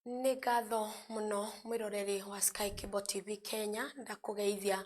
Nĩ ngatho mũno mwĩroreri wa Sky Cable TV Kenya ndakugeithia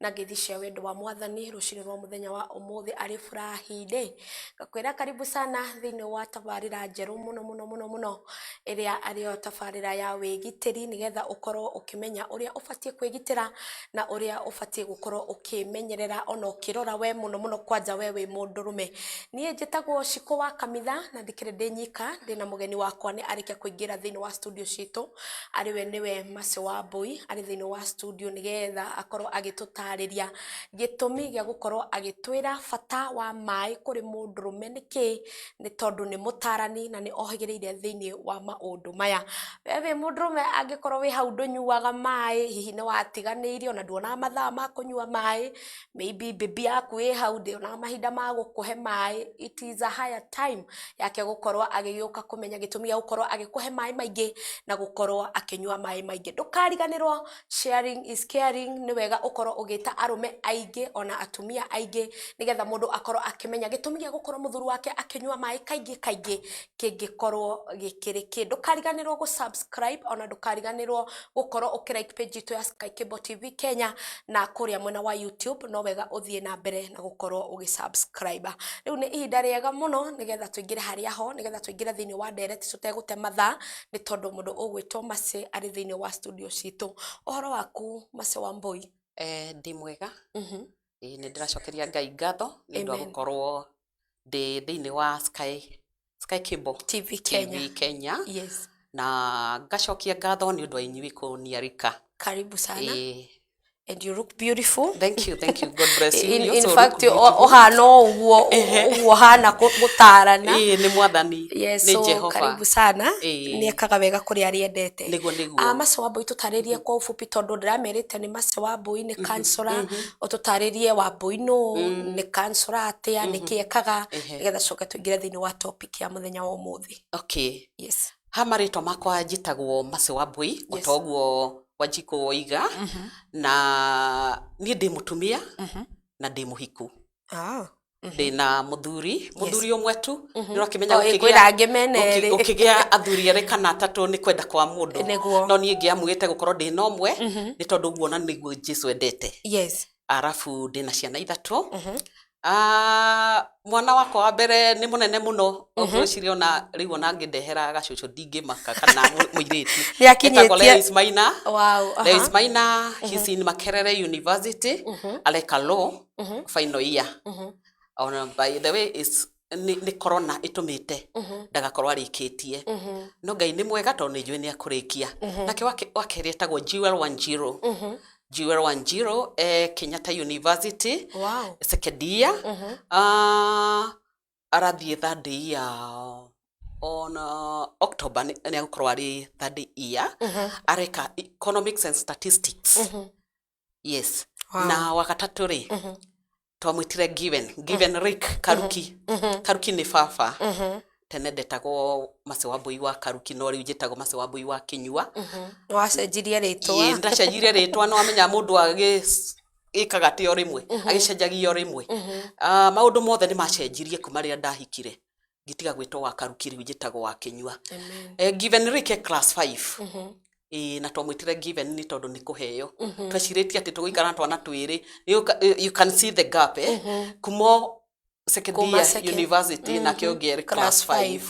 na ngeithi cia wendo wa mwathani rucini rwa muthenya wa umuthi ari Friday ngakwira karibu sana thiini wa tabarira njeru muno iria ario tabarira ya wigitiri nigetha ukorwo ukimenya uria ufatie kwigitira na uria ufatie gukorwo ukimenyerera ona ukirora we muno kwanja we wi mundurume. Nie njitagwo Shiko wa Kamitha na ndikire ndinyika ndina mugeni wakwa ni arikia kuingira thiini wa studio shito ariwe niwe Mase Wambui ari thiini wa studio nigetha akorwo agitutariria gitumi gya gukorwo agitwira fata wa mai kuri mundurume niki ni tondu ni mutarani na ni ohigireire thiini wa maundu maya. Wewe mundurume angikorwo wi hau ndunyuaga mai hihi ni watiganirio na nduona mathaa ma kunyua mai, maybe bibi yaku wi hau ndiona mahinda ma gukuhe mai, it is a higher time yake gukorwo agiyuka kumenya gitumi gya gukorwo agikuhe mai maingi na gukorwo akinyua mai maingi. Ndukariganirwo, sharing is caring. Ni wega ukorwo ugita arume aingi ona atumia aingi nigetha mundu akorwo akimenya gitumi gya gukorwo muthuri wake akinyua mai kaingi kingikorwo gikiri ki. Ndukariganirwo gu subscribe ona ndukariganirwo gukorwo ukilike page itu ya Sky Cable TV Kenya na kuria mwena wa YouTube no wega uthie na mbere na gukorwo ugisubscribe. Riu ni ihinda riega muno nigetha tuingire haria ho nigetha tuingire thiini wa direct tutegute mathaa ni tondu mundu ugwitwo Mase ari thiini wa studio citu. Ohoro waku Mase Wambui? Ndi mwega. Ni ndiracokeria Ngai ngatho ni ndu gukorwo ndi thiini wa Sky Cable TV Kenya. Yes. Na ngacokia ngatho ni ndu ainyi kuniarika. Karibu sana. And you look beautiful. Thank you. God bless you. In fact, ohana uguo hana gutarana. Ni mwathani. Yes, ni so Jehova. Karibu sana. Ni ekaga wega kuri ari endete. Niguo. Mase Wambui tutaririe kwa ufupi tondu ndiramerite ni Mase Wambui ni kansora. Ututaririe Wambui no ni kansora atia ni kiekaga nigetha coke tuingire thiini wa topic ya muthenya wa umuthi. Okay. Yes. Hamarito makwa njitagwo Mase Wambui otoguo Wanjiko Oiga na ni ndi mutumia na ndi muhiku. Ndi na muthuri umwe tu nirakimenya ukigia athuri ere kana atatu ni kwenda kwa mundu no nie ngiamwite gukorwo ndi na umwe ni tondu guona niguo Jesu endete. Yes. Arafu ndi na ciana ithatu. Mwana wako wa mbere ni munene muno ogwiciria ona riu ona ngindehera gacucu ndingimaka kana muiritu etagwo Lewis Maina. Wow. Lewis Maina, he's in Makerere University, aleka law final year. By the way is ni corona itumite ndagakorwo arikitie no Ngai ni mwega tondu njui ni akurikia nake wakeri etagwo Jewel Wanjiru Kenyatta University. Wow. Second year. Arathie third year on October ni agukorwo ari third year. Areka economics and statistics. Yes. Wow. Na wakatatu ri twamwitire given Rick Karuki ni fafa. Tene ndetagwo Mase Wambui wa Karuki no riu njitagwo Mase Wambui wa Kinyua. Wacenjirie ritwa. Ndacenjirie ritwa no amenya mundu ikaga tio rimwe agicenjagia rimwe. Maundu mothe ni macenjirie kuma ria ndahikire ngitiga gwitwo wa Karuki riu njitagwo wa Kinyua. Given Rick class 5. Na twamwitire given ni tondu ni kuheo twaciritie ati tuguikara twana twiri. You can see the gap kumo second year university na kiongiere class 5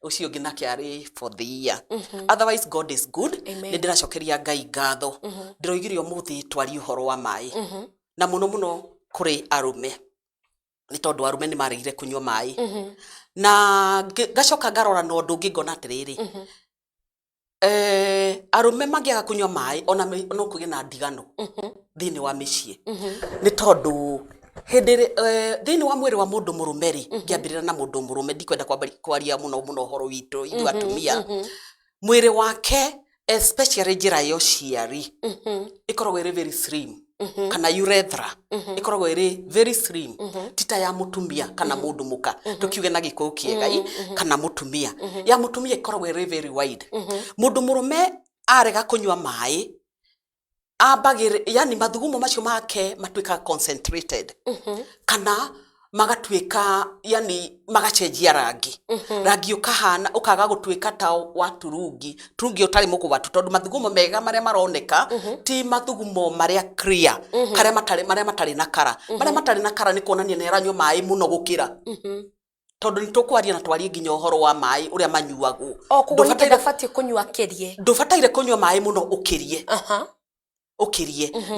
ucio ngina kiari for the year. Otherwise God is good. Ni ndiracokeria Ngai ngatho ndiroigire umuthi twari uhoro wa mai na muno kuri arume ni tondu arume ni marigire kunywa mai na gacoka ngarora no ndungi ngona atiriri arume magiaga kunywa mai ona no kuge na ndigano thiini wa micii ni tondu thiini wa mwiri wa mundu murumeri ngiambirira na mundu murume ndikwenda kwaria muno horo witu ithu atumia mwiri wake especially njira yo ciari ikoragwo iri very slim kana urethra ikoragwo iri very slim tita ya mutumia kana mundu muka tukiuge na gikuyu kiegai kana mutumia ya mutumia ikoragwo iri very wide. Mundu murume arega kunywa mai abagire yani mathugumo macio make matuika concentrated kana magatuika yani magacenjia rangi rangi ukahana ukaga gutuika ta wa turungi utari mugwatu tondu mathugumo mega maria maroneka ti mathugumo maria clear maria matari na kara maria matari na kara ni kuonania ni aranywa mai muno gukira tondu ni tukwaria na twarie nginya uhoro wa mai uria manyuagwo ndubataire kunywa mai muno ukirie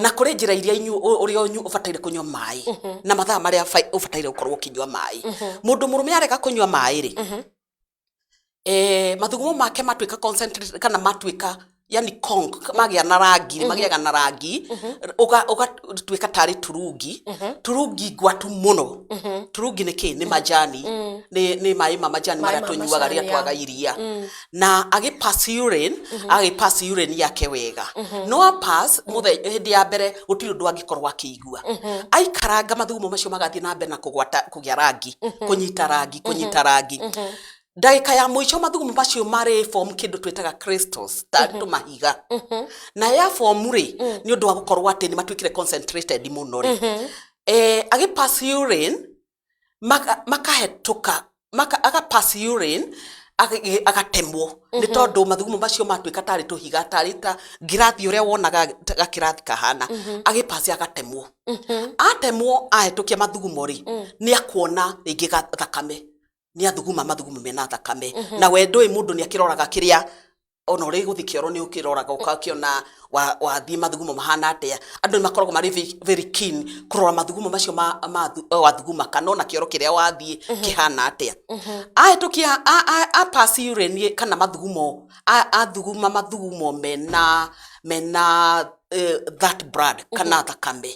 na kuri njira iria uria ubataire kunywa mai na mathaa maria ubataire gukorwo ukinywa mai mundu murume areka kunywa mai ri mathugumo make matuika concentrate kana matuika yani magia na rangi ugatuika tari turungi gwatu muno turungi ni majani ni mai ma majani maria tunyuaga ria twaga iria na pass urine yake wega no pass hindi ya mbere gutiri undu angikorwo akiigua aikaranga mathugumo macio magathie na mbere na kugia rangi kunyita rangi ndagika ya muico mathugumo macio mari form kindu twetaga crystals tatu mahiga na ya form ri ni undu wa gukorwo ati ni matwikire concentrated muno ri pass urine makahetuka pass urine agatemwo ni tondu mathugumo macio matwika tari tuhiga tari ta ngirathi uria wonaga gakirathi kahana pass agatemwo atemwo ahetukia mathugumo ri ni akuona ringi thakame ni mathugumo mena thakame na we ndui mundu ni akiroraga kiria ona uri guthi kioro ni ukiroraga ukakiona wathi mathugumo mahana atia andu ni makoragwo mari very keen kurora mathugumo macio wathuguma kana ona kioro kiria wathi kihana atia ahetukia pass urine kana mathugumo athuguma mathugumo mena that blood kana thakame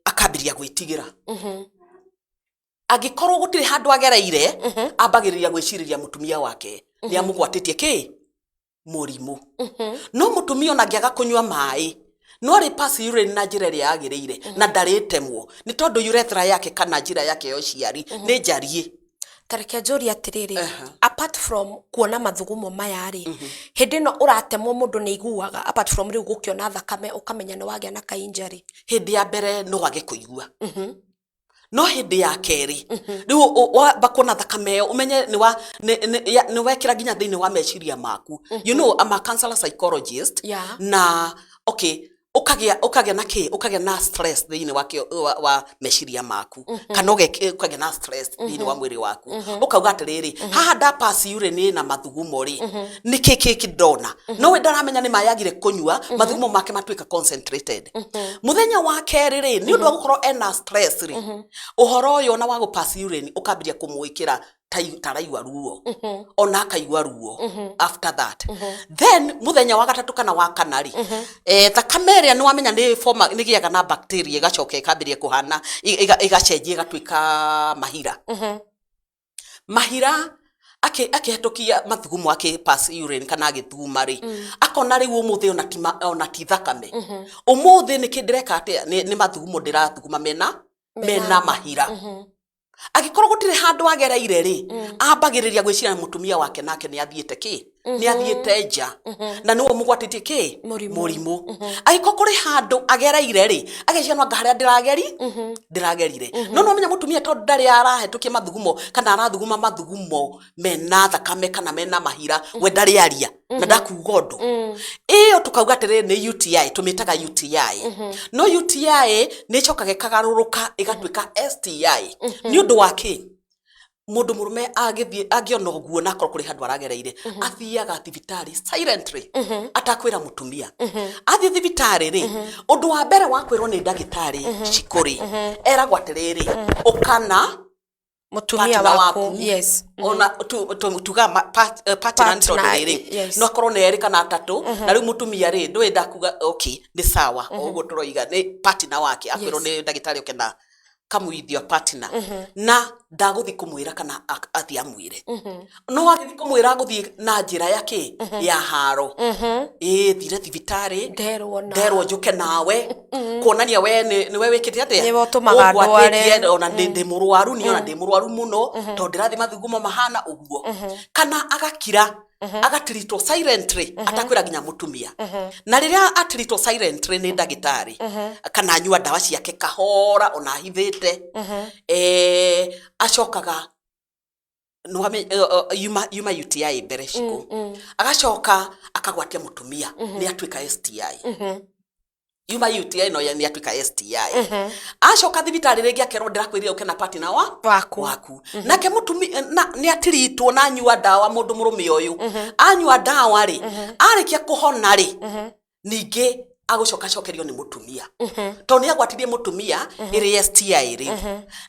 akabiria gwitigira agikorwo gutiri handu agereire ambagiriria gwiciriria mutumia wake ni amugwatitie murimu no mutumia ona ngiaga kunywa mai no ri pass urine na njira iria yagireire na ndaritemwo ni tondu urethra yake kana njira yake yo ciari ni njarie tareke njuri atiriri apart from kuona mathugumo maya ri hindi no uratemwo mundu ni iguaga apart from riu gukiona thakame ukamenya ni wagia na ka injury hindi ya mbere no wage kuigua no hindi ya keri riu bakona thakame umenye ni wekira ginya thiini wa meciria maku you know I'm a counselor psychologist na okay ukagia na stress thiini wa meciria maku kana ukagia na stress thiini wa mwiri waku ukauga atiriri haha nda pass urine na mathugumo ri ni kiki ndona no we ndaramenya ni mayagire kunywa mathugumo make matuika concentrated muthenya wa keri ri ni undu wa gukorwo ena stress ri uhoro yo na wa go pass urine ukabiria kumuikira taraigua ruo ona akaigua ruo after that then muthenya wa gatatu kana wa kanari thakame ria ni wamenya ni giaga na bacteria igacoka ikabiria kuhana igacenjia igatuika mahira akihetukia mathugumo pass urine kana agithuma ri akona ri umuthi ona ti thakame umuthi ni kindireka atia ni mathugumo ndirathuguma mena mahira agikorwo gutire handu agereire ri ambagiriria gwicira mutumia wake nake ni athiete ni athiete nja na niwe mugwatitie murimu agikorwo kuri handu agereire ri ageciria no anga haria ndiragerire no menya mutumia tondu ndari arahetukia mathugumo kana arathuguma mathugumo mena thakame kana mena mahira we ndari aria na ndakuga undu iyo tukauga atiriri ni UTI tumitaga UTI no UTI ni cokaga kagaruruka igatuika STI ni undu wake mundu murume agiona uguo na akoro kuri handu aragereire athiaga thibitari silently atakwira mutumia athi thibitari ri undu wa mbere wakwirwo ni ndagitari cikuri eragwa atiriri ukana mutumia waku yes ona tuga partner ntoriri no akorwo ne eri kana atatu na riu mutumia ri ndwe ndakuga okay ni sawa uguo turoiga ni partner wake akwirwo ni ndagitari ukena kamuithio partner na ndaguthi kumwira kana athi amwire no athi kumwira guthi na njira yake ya haro thire thibitari nderwo njuke nawe kuonania we ni we wikite atia ni wotumaga ndware ona ndi murwaru ni ona ndi murwaru muno to ndirathi mathugumo mahana uguo kana agakira agatirito silently atakwira ginya mutumia na riria atirito silently ni ndagitari kana anyua ndawa ciake kahora ona hithite acokaga no yuma UTI mbere ciko agacoka akagwatia mutumia ni atwika STI yuma UTI no ni atwika STI acoka thibitari ringi akerwo ndirakwirira ukena partner waku nake mutumia ni atiritwo na anyua ndawa mundu murume uyu anyua ndawa ri arikia kuhona ri ningi agucoka cokerio ni mutumia to ni agwatirie mutumia iri STI ri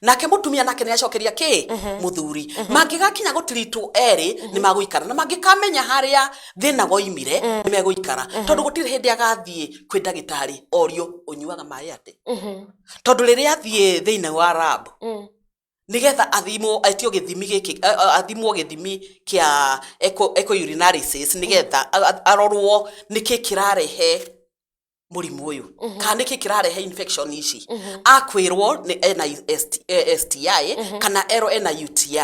nake mutumia nake ni acokeria ki muthuri mangigakinya gutiritwo eri ni maguikara na mangikamenya haria thina goimire ni meguikara tondu gutire hindi agathie kwi ndagitari orio unyuaga mai ate tondu riria athie thina wa lab nigetha athimwo aitio githimi giki athimwo githimi kia eco urinalysis nigetha arorwo niki kirarehe murimu uyu kana niki kirarehe infection ici akwirwo ni ena STI kana ero ena UTI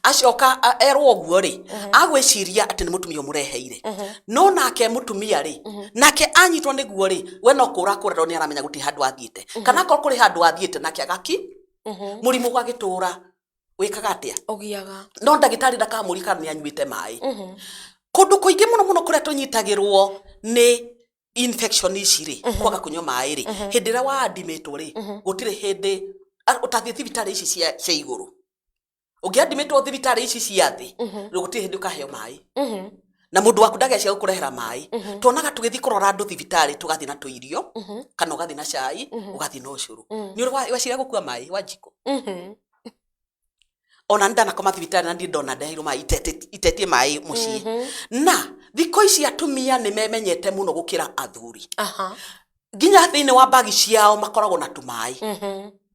acoka erwo oguo ri agwiciria ati ni mutumia mureheire no nake mutumia ri nake anyitwo niguo ri we no kura ni aramenya guti handu athiite kana ko kuri handu athiite nake agaki murimu gwagitura wikaga atia ogiaga no ndagitari ndakamurika ni anyuite mai kundu kuingi muno kuria tunyitagirwo ni infection ici ri kwaga kunywa mai ri hindira wa adimitwo ri gutire hindi utathi thibitari ici cia iguru ungiadimitwo thibitari ici cia thi gutire hindi ukaheo mai na mundu waku ndagecia gukurehera mai tuonaga tugithi kurora andu thibitari tugathi na tuirio kana ugathi na cai ugathi na ucuru ni uri wacira gukua mai wajiko ona ndana koma thibitari na ndi ndona ndehiro mai itetie mai mucii na thiko ici atumia ni memenyete muno gukira athuri ginya thini wa bagi ciao makoragwo na tumai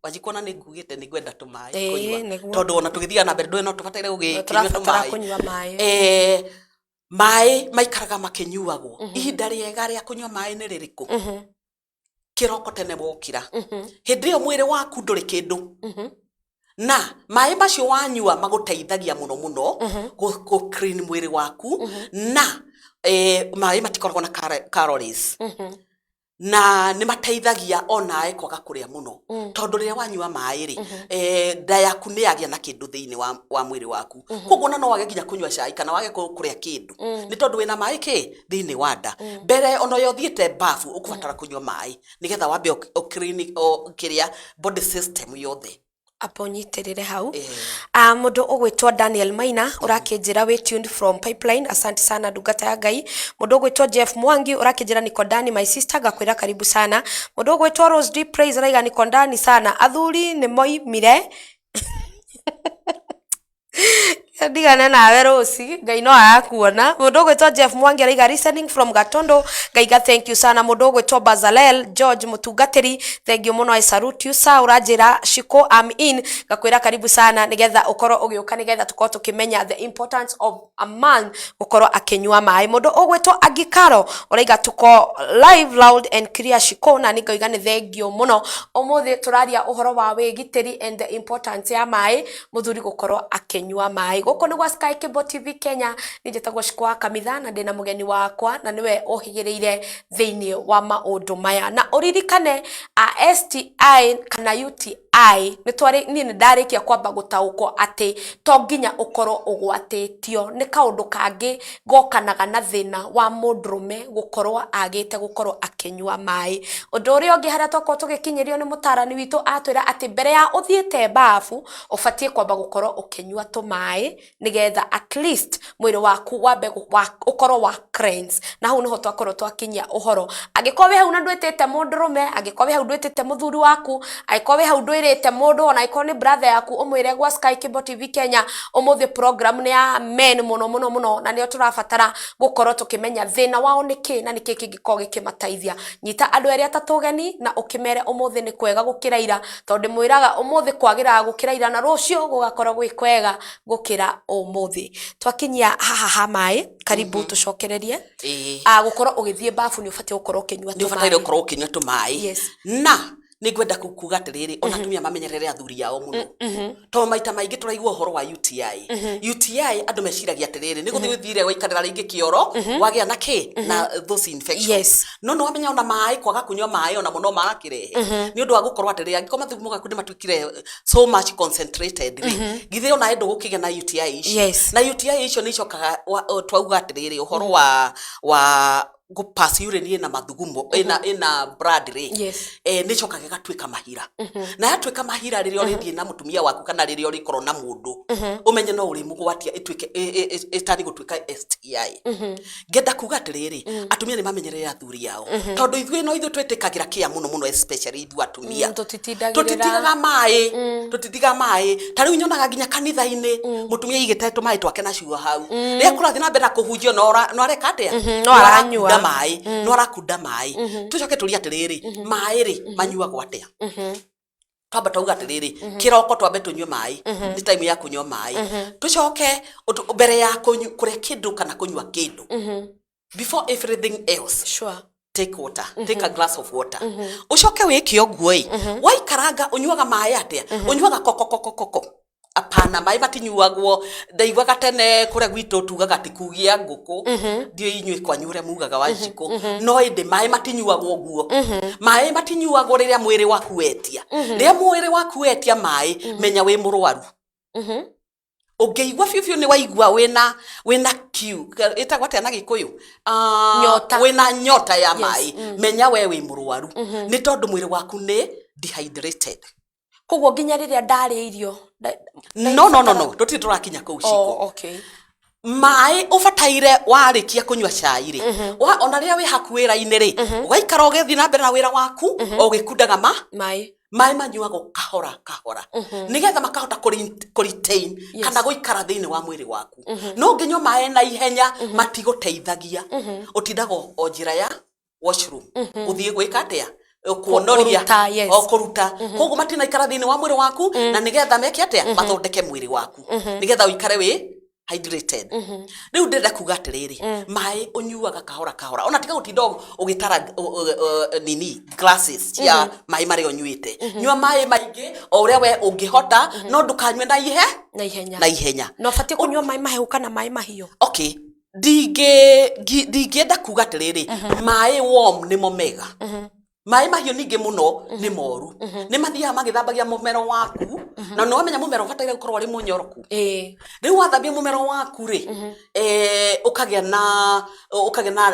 wajikona ni ngugite ni gwenda tumai kunywa tondu ona tugithia na mbere ndwe no tubataire kunywa mai mai maikaraga makinyuagwo ihinda riega ria kunywa mai ni ririku kiroko tene wokira hindi iyo mwiri waku nduri kindu na mai macio wanyua maguteithagia muno go clean mwiri waku na mai matikoragwo na calories na ni mateithagia ona kwaga kuria muno tondu riria wanyua mai ri nda yaku ni yagia na kindu thiini wa mwiri waku koguo no wage ginya kunywa cai kana wage kuria kindu ni tondu wina mai ki thiini wa nda mbere ona yo thiete bafu ukubatara kunywa mai nigetha wambe o clean o kiria body system yothe aponyitirire hau mundu ugwitwa Daniel Maina urakinjira we tuned from Pipeline asante sana ndungata ya Ngai mundu ugwitwa Jeff Mwangi urakinjira niko ndani my sister gakwira karibu sana mundu ugwitwa Rose Deep Praise raiga niko ndani sana athuri ni moimire ndigana nawe Rosi Ngai no akuona mundu ugwitwa Jeff Mwangi raiga listening from Gatondo Ngaiga thank you sana mundu ugwitwa Bazalel George Mutungatiri thank you muno I salute you sa urajira shiko I'm in gakwira karibu sana nigetha ukoro ugiuka nigetha tukorwo tukimenya the importance of a man ukoro akinywa mai mundu ugwitwa Agikaro uraiga tuko live loud and clear shiko na ningaiga ni thank you muno umuthi turaria uhoro wa wigitiri and the importance ya mai muthuri gukorwo akinywa mai guko ni gwa Sky Cable TV Kenya ninjetagwo Shikwa Kamitha na ndina mugeni wakwa na niwe ohigireire thiini wa maundu maya na uririkane STI kana UTI ni ndarikia kwamba gutaukwo ati to nginya ukoro ugwatitio ni kaundu kangi gokanaga na thina wa mundurume gukorwo agite gukorwo akinywa mai undu uri ungi haria twako tugikinyirio ni mutarani witu atwira ati mbere ya uthiete bafu ufatie kwamba gukorwo ukinywa tumai nigetha at least mwiri waku wambe ukorwo wa cleanse na hu niho twakorwo twakinyia uhoro agikowe hau na ndwetete mundurume agikowe hau ndwetete muthuri waku agikowe hau ndwirite mundu ona iko ni brother yaku umwire gwa Sky Cable TV Kenya umuthi program ni ya men muno na nio turabatara gukorwo tukimenya thina wao niki na niki kingikorwo gikimateithia nyita andu eri atatugeni na ukimere umuthi ni kwega gukiraira tondu mwiraga umuthi kwagira gukiraira na rucio gugakorwo gwi kwega gukira umuthi twakinyia haha mai karibu tucokererie gukorwo ugithie bafu ni ufatie gukorwo kinywa tumai ni ufatie gukorwo kinywa tumai yes na ni ngwenda kuga atiriri ona tumia mamenyerere athuri yao muno to maita maingi turaigua horo wa UTI UTI andu meciragia atiriri ni guthii thire gwaikarira ringi kioro wagia na ki na those infections no wamenya ona mai kwaga kunywa mai ona muno magakirehe ni undu wa gukorwa atiriri angikoma thumu gaku ni matwikire so much concentrated githio na endo gukigia na UTI icio na UTI icio ni cokaga twauga atiriri uhoro wa go pass urine na mathugumo ina blood ray ni cokaga gatwika mahira na yatwika mahira riria urithie na mutumia waku kana riria urikorwo na mundu umenye no uri mugwatia itwike itani gutwika STI ngenda kuga atiriri atumia ni mamenyerere athuri yao tondu ithuĩ no ithuĩ twetĩkagĩra kia muno especially ithuĩ atumia tutitigaga mai ta rĩu nyonaga nginya kanitha-inĩ mutumia igĩte mai twake na ciugo hau rĩrĩa kũrathiĩ na mbere na kũhunjio no areka atĩa no aranyua mai no arakunda mai tucoke tũria atiriri mai ri manyuagwo atĩa twamba tauga atiriri kiroko twambe tunywe mai ni time ya kunywa mai tucoke mbere ya kuria kindu kana kunywa kindu before everything else take water take a glass of water ucoke wiki oguo waikaranga unywaga mai atia unywaga kokokokoko apana mai matinyuagwo ndaigwaga tene kuria gwitu tugaga tikugia nguku ndio inywe kwanyure mugaga wa ciku no inde mai matinyuagwo guo mai matinyuagwo riria mwiri waku wetia riria mwiri waku wetia mai menya wi murwaru ungeigwa fiu ni waigwa wina kiu itagwa atia na gikuyu wina nyota ya mai menya we wi murwaru ni tondu mwiri waku ni dehydrated koguo nginya riria ndari irio no tuti turakinya ku uciko mai ubataire warikia kunywa cai ri ona riria wi haku wira-ini ri ugaikara ugethi na mbere na wira waku ugikundaga mai manyuagwo kahora nigetha makahota retain kana guikara thiini wa mwiri waku no nginywa mai na ihenya matigoteithagia utindaga o njira ya washroom uthie gwika atia kuonoria kuruta koguo matina ikara thiini wa mwiri waku na nigetha meke atia mathondeke mwiri waku nigetha uikare wi hydrated riu ndenda kuga atiriri mai unyuaga kahora ona tiga gutinda ugitara nini glasses ya mai mari unyuite nyua mai maingi o uria we ungihota no ndukanywe na ihenya no fatie kunyua mai mahiu kana mai mahiu okay ndigenda kuga atiriri mai warm ni mo mega mai mahiu ningi muno ni moru ni mathiaga magithambagia mumero waku na no wamenya mumero fataire gukorwo ari munyoroku riu wathambia mumero waku ri ukagia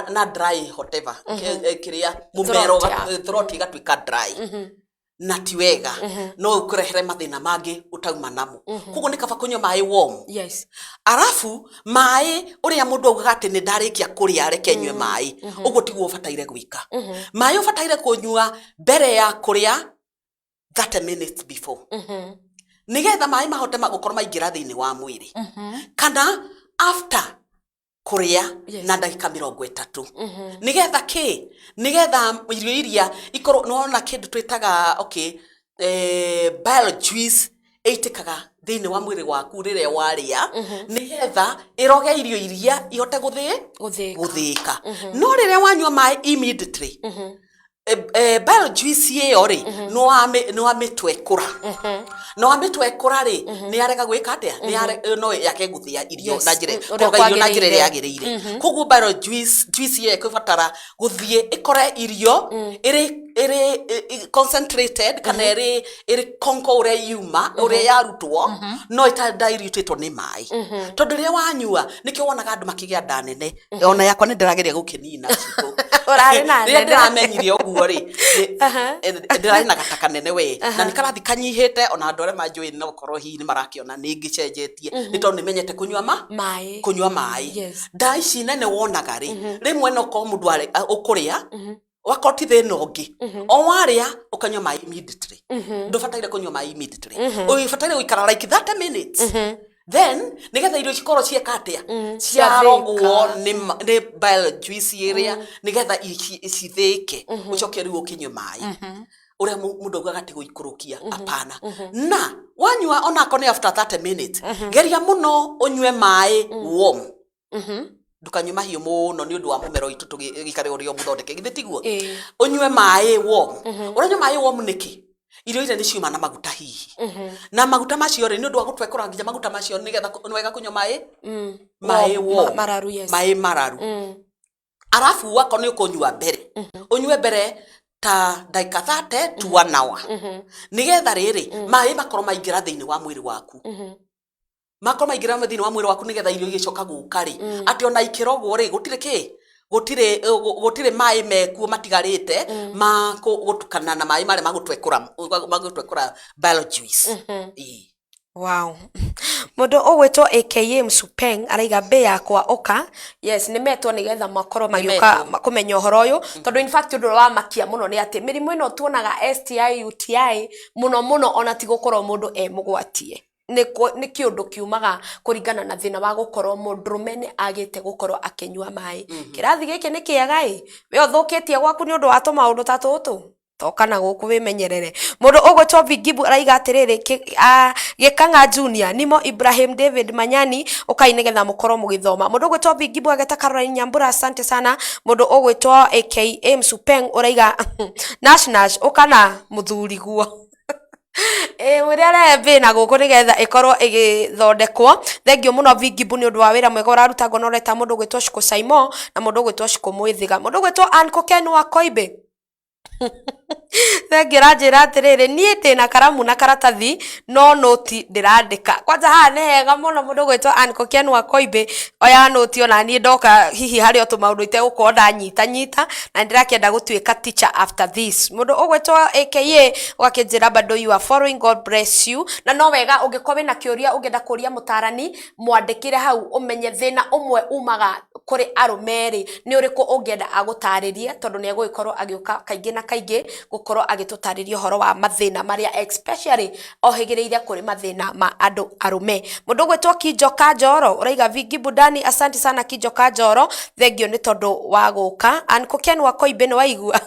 na dry whatever kiria mumero throat igatwika dry na tiwega no ukurehere mathina mangi utauma namo koguo ni kaba kunywa mai warm arafu mai uria mundu augaga ati ni ndarikia kuria reke nywe mai uguo tiguo fataire gwika mai ufataire kunywa mbere ya kuria 30 minutes before nigetha mai mahote gukorwo maingira thiini wa mwiri kana after kuria na ndagika 30 nigetha irio iria ikorwo nona kindu twitaga bile juice eitikaga thiini wa mwiri waku riria waria nigetha iroge irio iria ihote guthika no riria wanywa mai immediately bile juice iyo ri no amitwekura ri ni arega gwika atia no yake guthia irio na njire kuroga irio na njire ria agirire koguo bile juice ye kubatara guthie ikore irio iri concentrated kana iri konko uria yuma uria yarutwo no ita diluted ni mai tondu ria wanyua nikio wonaga andu makigia nda nene ona yakwa ni ndirageria gukinina ciko urari na nene ndiramenyire uguo ri ndirari na gataka nene we na nikarathi kanyihite ona andu aria manjui no korwo hi ni marakiona ni ngicenjetie ni tondu nimenyete kunywa mai nda ici nene wonaga ri rimwe no ko mundu ukuria wakoti thina ungi o waria ukanywa mai immediately ndufataire kunywa mai immediately uyifataire guikara like 30 minutes then nigetha irio cikorwo cieka atia ciarogwo ni bile juice area nigetha icithike ucoke riu ukinywe mai uria mundu augaga ati guikurukia apana na wanywa onako ni after 30 minutes geria muno unywe mai warm ndukanywe mahiu muno ni undu wa mumero itu tugikare urio muthondeke githitiguo unywe mai warm uranywa mai warm niki irio ire ni ciuma na maguta hihi na maguta macio ri ni ndu wa gutwekora nginya maguta macio ni getha nwega kunywa mai mararu yes mai mararu arafu wako ni ukunywa mbere unywe mbere ta ndagika 30 to 1 hour ni getha riri mai makoro maingira thiini wa mwiri waku makoro maingira thiini wa mwiri waku ni getha irio igicoka guka ri ati ona ikirogwo ri gutire mai mekuo matigarite ma gutukana na mai mare magutwekora bio juice wow mundu ogwetwo aka Msupeng araiga be yakwa oka yes ni metwo ni getha makoro magioka kumenya horo uyu tondu in fact ndu wa makia muno ni ati mirimu ino tuonaga STI UTI muno ona ti gukoro mundu mugwatie ni kiundu kiumaga kuringana na thina wa gukorwo mundurume ni agite gukorwo akinyua mai kirathi giki ni kiega we uthukitie gwaku ni undu watuma maundu ta tutu tokana guku wimenyerere mundu ugwetwo Vigibu araiga atiriri Gikanga Junior nimo Ibrahim David Manyani ukaine getha mukoro mugithoma mundu ugwetwo Vigibu ageta Caroline Nyambura asante sana mundu ugwetwo aka Msupeng uraiga Nash ukana muthuri guo Muriare na guku ni getha ikorwo igithondekwo thengio muno Vigibu ni undu wa wira mwega uraruta ngonoreta mundu gwetwo Shiko Saimo na mundu gwetwo Shiko Mwithiga mundu gwetwo Anko Ken wa Koibe Thengera njira atiriri nie ndina karamu na karatathi no noti ndirandika kwanza ha ne hega muno mundu gwetwo Anko Ken wa Koibe oya noti ona nie ndoka hihi hari otu maundu ite gukonda nyita na ndirakienda gutuika teacher after this mundu ugwetwo aka wakinjira bado you are following God bless you na no wega ungikobe na kiuria ungenda kuria mutarani mwandikire hau umenye thina umwe umaga kuri arumeri ni uriku ungenda agutaririe tondu ni eguikorwo agiuka kaingi na kaingi gukorwo agitutariria horo wa mathina maria especially ohigireire kuri mathina ma andu arume mundu gwetwo Kijoka Njoro uraiga Vigibu Dani asante sana Kijoka Njoro thengio ni tondu wa guka Anko Ken wa Koibe ni waigua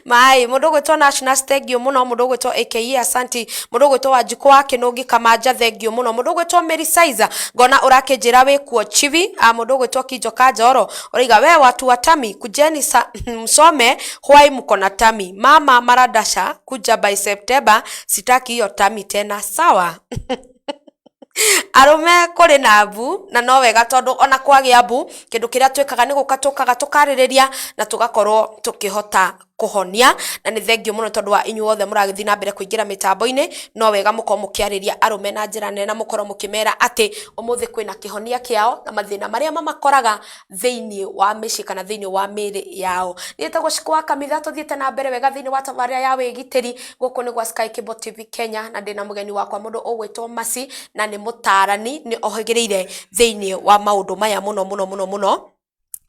mai mundu gwetwo National thengio muno mundu gwetwo aka asante mundu gwetwo Wanjiku wa Kinungi Kamanja thengio muno mundu gwetwo Mary Sizer ngona urakinjira wikuo chivi mundu gwetwo Kijoka Njoro uraiga we watu watami kujeni msome hwai mkona tami mama maradasha kuja by September sitaki hiyo tami tena sawa arume kuri na abu na no wega tondu ona kwagi abu kindu kiria twikaga ni gukatukaga tukarireria na tugakorwo tukihota kuhonia na ni thengio muno tondu wa inyuothe muragithi na mbere kuingira mitambo-ini no wega muko mukiariria arume na njira nene na mukoro mukimera ati umuthi kwina kihonia kiao na mathina maria mamakoraga thiini wa mici kana thiini wa miri yao ni etagwo Shiko wa Kamitha tuthiete na mbere wega thiini wa tabaria ya wigitiri guku ni gwa Sky Cable TV Kenya na ndina mugeni wakwa mundu ugwetwo Masi na ni mutarani ni ohigireire thiini wa maundu maya muno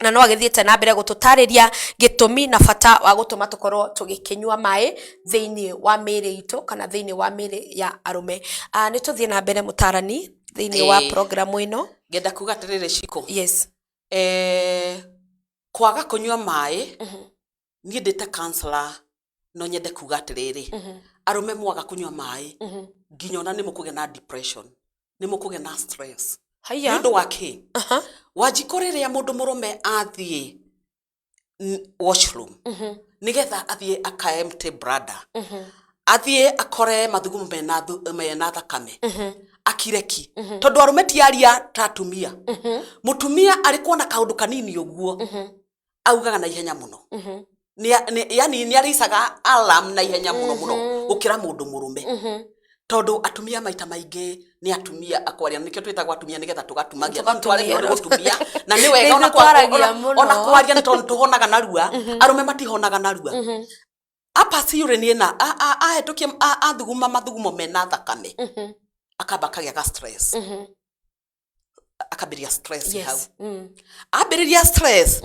na no agithiete na mbere gututariria gitumi na bata wa gutuma tukorwo tugikinyua mai thiini wa miri itu kana thiini wa miri ya arume ni tuthie na mbere mutarani thiini wa programu ino ngenda kuga tirire Shiko yes kwaga kunyua mai nie ndita counselor no nyende kuga tirire arume mwaga kunyua mai nginya ona ni mukuge na depression ni mukuge na stress haya ndu wake wajikorere ya mundu murume athie washroom nigetha athie aka empty bladder athie akore mathugumo mena thakame akireki tondu arume tiaria tatumia mutumia alikuwa na kaundu kanini uguo augaga na ihenya muno yani ni arisaga alarm na ihenya muno ukira mundu murume tondu atumia maita maingi ni atumia akwaria nikio twitagwa atumia nigetha tugatumagia twaragia uri gutumia na ni wega ona kwaria tondu tuhonaga narua arume matihonaga narua apa siure ni na ahetukie athuguma mathugumo mena thakame akaba kagia ga stress akabiria stress hau abiria stress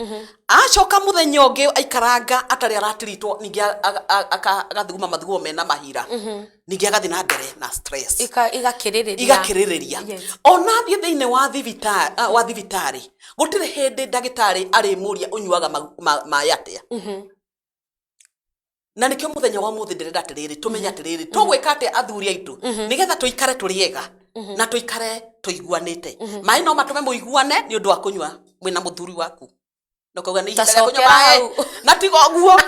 acoka muthenya ungi aikaranga atari aratiritwo ningi agathuguma mathugumo mena mahira ningi agathi na mbere na stress igakiririria ona thie thiini wa thibitari gutire hindi ndagitari ari muria unyuaga mai atia na nikio muthenya wa muthi ndirenda atiriri tumenya atiriri tugwika atia athuri aitu nigetha tuikare turiega na tuikare tuiguanite mai no matume muiguane ni undu wa kunyua mwina muthuri waku no kauga ni ihinda kunyua mai na tigo guo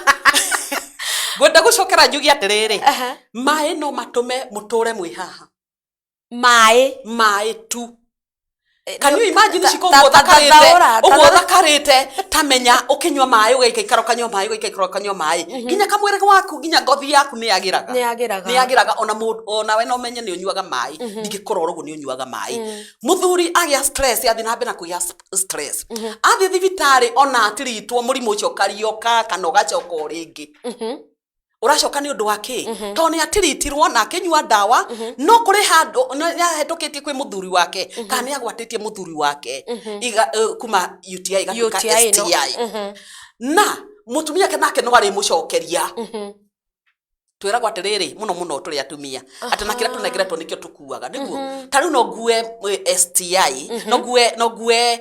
gwenda ngucokera njugi atiriri mai no matume muture mwi haha mai tu. Can you imagine uguo thakarite tamenya ukinywa mai ugaikara ukanywa mai ugaikara ukanywa mai nginya kamwere waku nginya ngothi yaku ni yagiraga ona we no menye ni unyuaga mai ndingikora urugo ni unyuaga mai. Muthuri agia stress athi na mbere kugia stress athi thibitari ona atiritwo murimu ucio karioka kana ugacoka uringi uracoka ni undu wake to ni atiritirwo na akinyua ndawa no kuri handu yahetukitie kwi muthuri wake kana ni agwatitie muthuri wake kuma UTI igatuka STI na mutumia ke nake no ari mucokeria twiragwo atiriri muno turi atumia ati na kira tunegeretwo nikio tukuaga niguo tari no ngue STI no ngue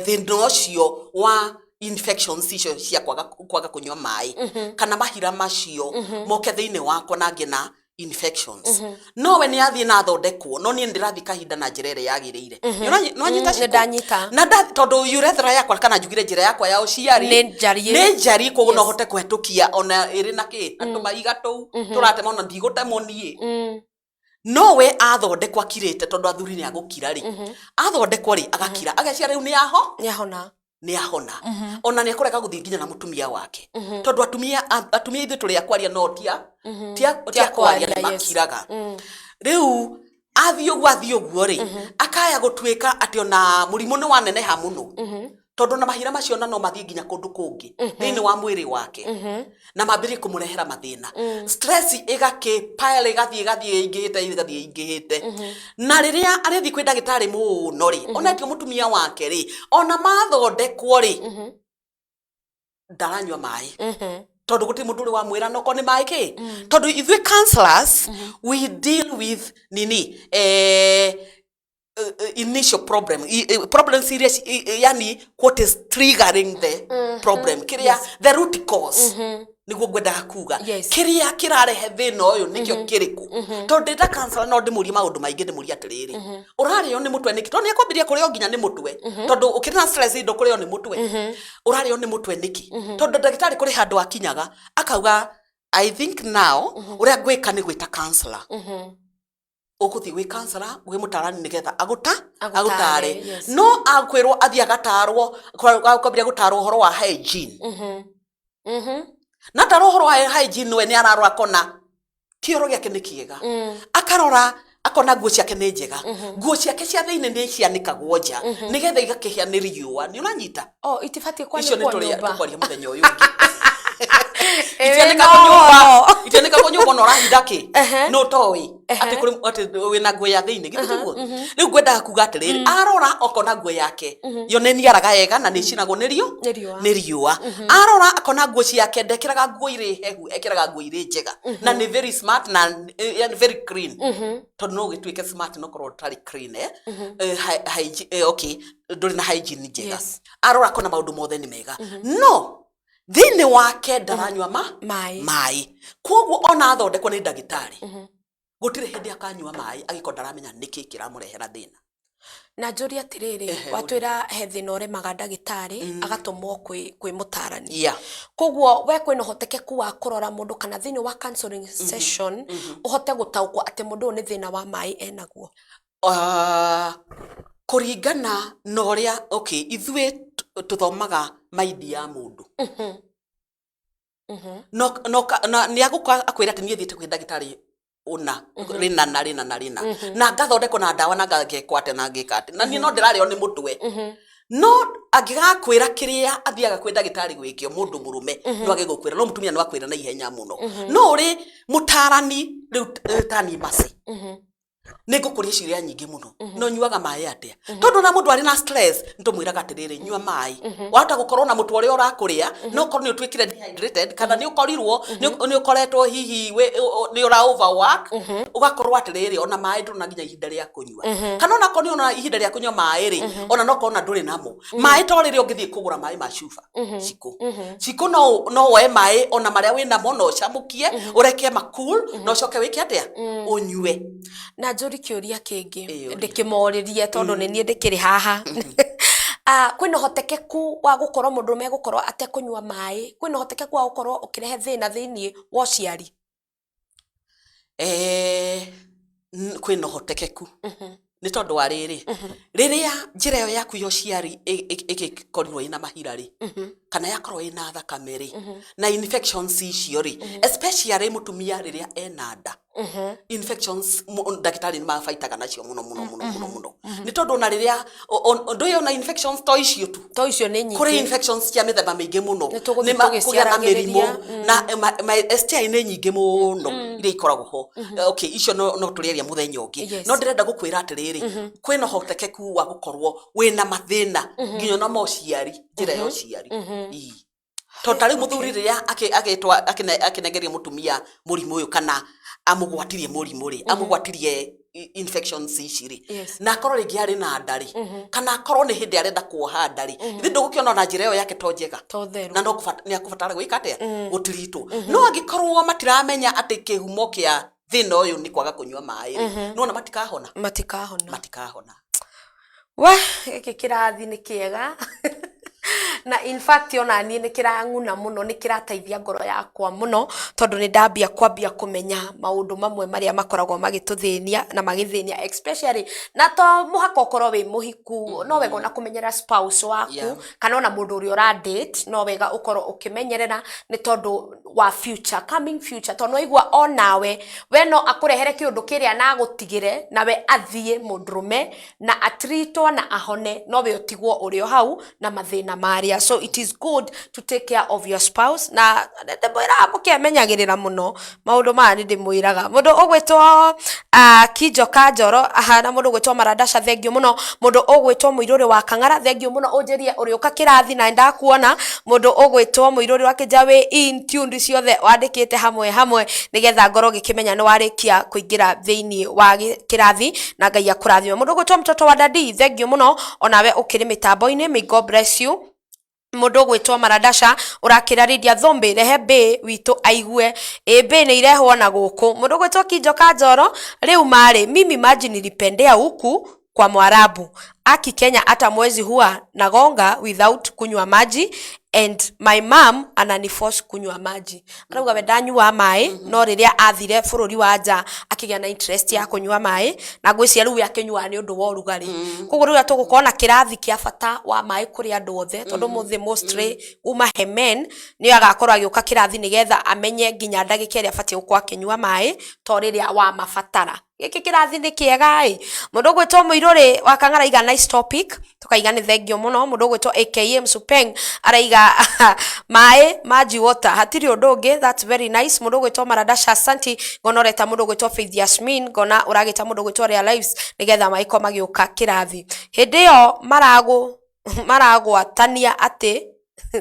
thina ucio wa infections icio cia kwaga kunywa mai kana mahira macio moke thiini wako na ngina infections no we ni athie na thondekwo no ni ndirathi kahinda na njirere yagirire no nyita ndanyita na tondu urethra yakwa kana njugire njira yakwa ya uciari ni njari koguo no hote kwetukia ona iri na ki andu maiga tu turatema ona ndigutemo nie no we athondekwa kirite tondu athuri ni agukira ri athondekwa ri agakira agaciara riu ni ahona ona ni akoreka guthi nginya na mutumia wake tondu atumia ithu turi akwaria no tia kwaria ni makiraga riu athi uguo ri akaya gutwika ati ona murimu ni waneneha muno tondu na mahira macio no mathie nginya kundu kungi thiini wa mwiri wake na mambiri kumurehera mathina stress igake pile igathie ingihite na riria arithi kwi ndagitari muno ri ona ti mutumia wake ri ona mathondekwo ri ndaranywa mai tondu guti mundu uri wa mwira no ko ni mai ki tondu ithui counselors we deal with initial problem serious yani what is triggering the problem kiria the root cause niguo ngwendaga kuga kiria kirarehe thina uyu nikio kiriku tondu nda counselor no ndimurie maundu maingi ndimurie atiriri urario ni mutwe niki tondu ni akwambiria kurio nginya ni mutwe tondu ukirina stress indo kurio ni mutwe urario ni mutwe niki tondu ndagitari kuri handu akinyaga akauga I think now uria gwika ni gwita counselor ukuthi wi counselor wi mutarani nigetha agutare no akwirwo athia gatarwo kwambia gutarwo horo wa hygiene na tarwo horo wa hygiene we ni ararwo akona kioro giake ni kiega akarora akona nguo ciake ni njega nguo ciake cia thiini ni cianikagwo nja nigetha igakihia ni riua ni unanyita itibatie kwanyu kwa nyumba tukwaria muthenya uyu itianika ko nyumba no rahinda ki no towi ati wina nguo ya thiini gitiguo riu ngwenda kuga atiriri arora okona nguo yake yo ni niaraga ega na ni cinagwo ni riua arora akona nguo ciake ndekiraga nguo iri hehu ekiraga nguo iri njega na ni very smart na very clean tondu no gitwike smart no korwo tari clean okay nduri na hygiene njega arora akona maundu mothe ni mega no thiini wake ndaranywa mai koguo ona athondekwo ni ndagitari gutire hindi akanywa mai agiko ndaramenya niki kiramurehera thina na njuri atiriri watwira he thina uremaga ndagitari agatumwo kwi mutarani koguo we kwina hotekeku wa kurora mundu kana thiini wa counseling session uhote gutaukwo ati mundu ni thina wa mai enaguo kuringana na uria okay ithui tuthomaga maidi ya mundu no ni akwira ati nie thiete kwi ndagitari una rina na ngathondekwo na ndawa na ngagekwate na ngikate na nie no ndirario ni mutwe no angigakwira kiria athiaga kwi ndagitari gwikio mundu murume no agigukwira no mutumia no akwira na ihenya muno no uri mutarani riu tani basi nigukuria ciria nyingi muno no nyuaga mai atia tondu na mundu ari na stress ntumwiraga atiriri nyua mai wahota gukorwo na mutu uria urakuria no korwo ni utwikire dehydrated kana ni ukorirwo ni ukoretwo hihi ni ura overwork ugakorwo atiriri ona mai nduna nginya ihinda ria kunyua kana ona korwo ni ona ihinda ria kunyua mai ri ona no korwo na nduri namo mai to riri ungithie kugura mai ma chufa ciko no we mai ona maria wina mo no chamukie ureke makul no coke wiki atia unyue na njuri kiuria kingi ndikimoririe tondu ni nie ndikiri haha kwina hotekeku wa gukorwo mundu megukorwo atekunywa mai, kwina hotekeku wa gukorwo ukirehe thina thiini wa uciari. Kwina hotekeku ni tondu wa riri riria njira yo yaku yo ciari igikorwo ina mahira ri kana yakorwo ina thakame ri na infections icio ri especially mutumia riria ena nda infections ndagitari ni mafaitaga nacio muno ni tondu na riria nduyo na infections to icio ni nyingi kuri infections cia mithemba mingi muno ni kugia na mirimo na STI ni nyingi muno iria ikoragwo ho. Okay, icio no turiaria muthenya ungi no ndirenda gukwira atiriri kwina hotekeku wa gukorwo wina mathina nginya na mociari njira yo ciari totari muthuri riria agitwa akinengeria mutumia murimu uyu kana amugwatirie murimu ri amugwatirie infections ici ri na akorwo ringi ari na ndari kana akorwo ni hindi arenda kuoha ndari ithi ndugukiona na njira yo yake to njega na no ni akubatara gwika atia gutiritu no angikorwo matiramenya ati kihumo kia thina uyu ni kwaga kunywa mai no na matikahona wa giki kirathi ni kiega na in fact ona ni kiranguna muno ni kirateithia ngoro yakwa muno tondu ni ndambia kwambia kumenya maundu mamwe maria makoragwo magituthinia na magithinia especially na to muhaka ukorwo wi muhiku no wega na kumenyera spouse waku kana ona mundu uri ora date no wega ukorwo ukimenyerera ni tondu wa coming future tondu igwa onawe we no akurehere kiundu kiria na gutigire na we athie mundrume na atritwo na ahone no we utigwo urio hau na mathina maria. So it is good to take care of your spouse na ndemwira mukimenyagirira muno maundu maya ni ndimwiraga mundu ugwitwo Kijo Kanjoro na mundu ugwitwo Maradasha thengio muno mundu ugwitwo Muiruri wa Kang'ara thengio muno unjirie uriuka kirathi na ndakuona mundu ugwitwo Muiruri wa Kijawi in tune ciothe wandikite hamwe nigetha ngoro gikimenya ni warikia kuingira thiini wa kirathi na Ngai akurathime mundu ugwitwo mtoto wa Dadi thengio muno onawe ukiri mitambo-ini may God bless you mundu gwitwo Maradasha urakira ridia thombe rehe witu aigue ebe ni irehwo na guku mundu gwitwo Kijo Kanjoro riu mari mimi maji nilipendea huku kwa Mwarabu aki Kenya hata mwezi huwa nagonga without kunywa maji and my mom ananiforce kunywa maji arauga we ndanyua mai no riria athire bururi wa nja akigea na interest ya kunywa mai na ngwiciria riu yakinywa ni undu wa urugari koguo riu atugukona kirathi kia bata wa mai kuri andu othe tondu muthi mostly uma hemen ni agakorwo agiuka kirathi nigetha amenye nginya ndagika iria abatie gukwa akinywa mai to riria wa mabatara giki kirathi ni kiega mundu gwitwo Muiruri wa Kang'ara iga nice topic tukaiga ni thengio muno mundu gwitwo AKM Supeng araiga maji water hatiri undu ungi that's very nice mundu gwitwo Maradasha asanti gonoreta mundu gwitwo Faith Yasmin gona uragita mundu gwitwo Real Lives nigetha maiko magiuka kirathi hindi yo maragwatania ati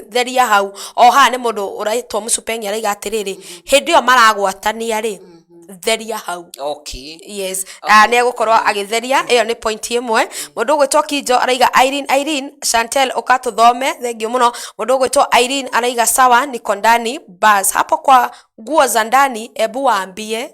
theria hau oha ni mundu uraitwo Musupeng araiga atiriri hindi yo maragwatania ri theria hau yes ne gukorwo agitheria iyo ni point imwe mundu gwitwo Kijo araiga Irene Chantel ukatuthome thengio muno mundu gwitwo Irene araiga sawa niko ndani bas hapo kwa nguo za ndani ebu waambie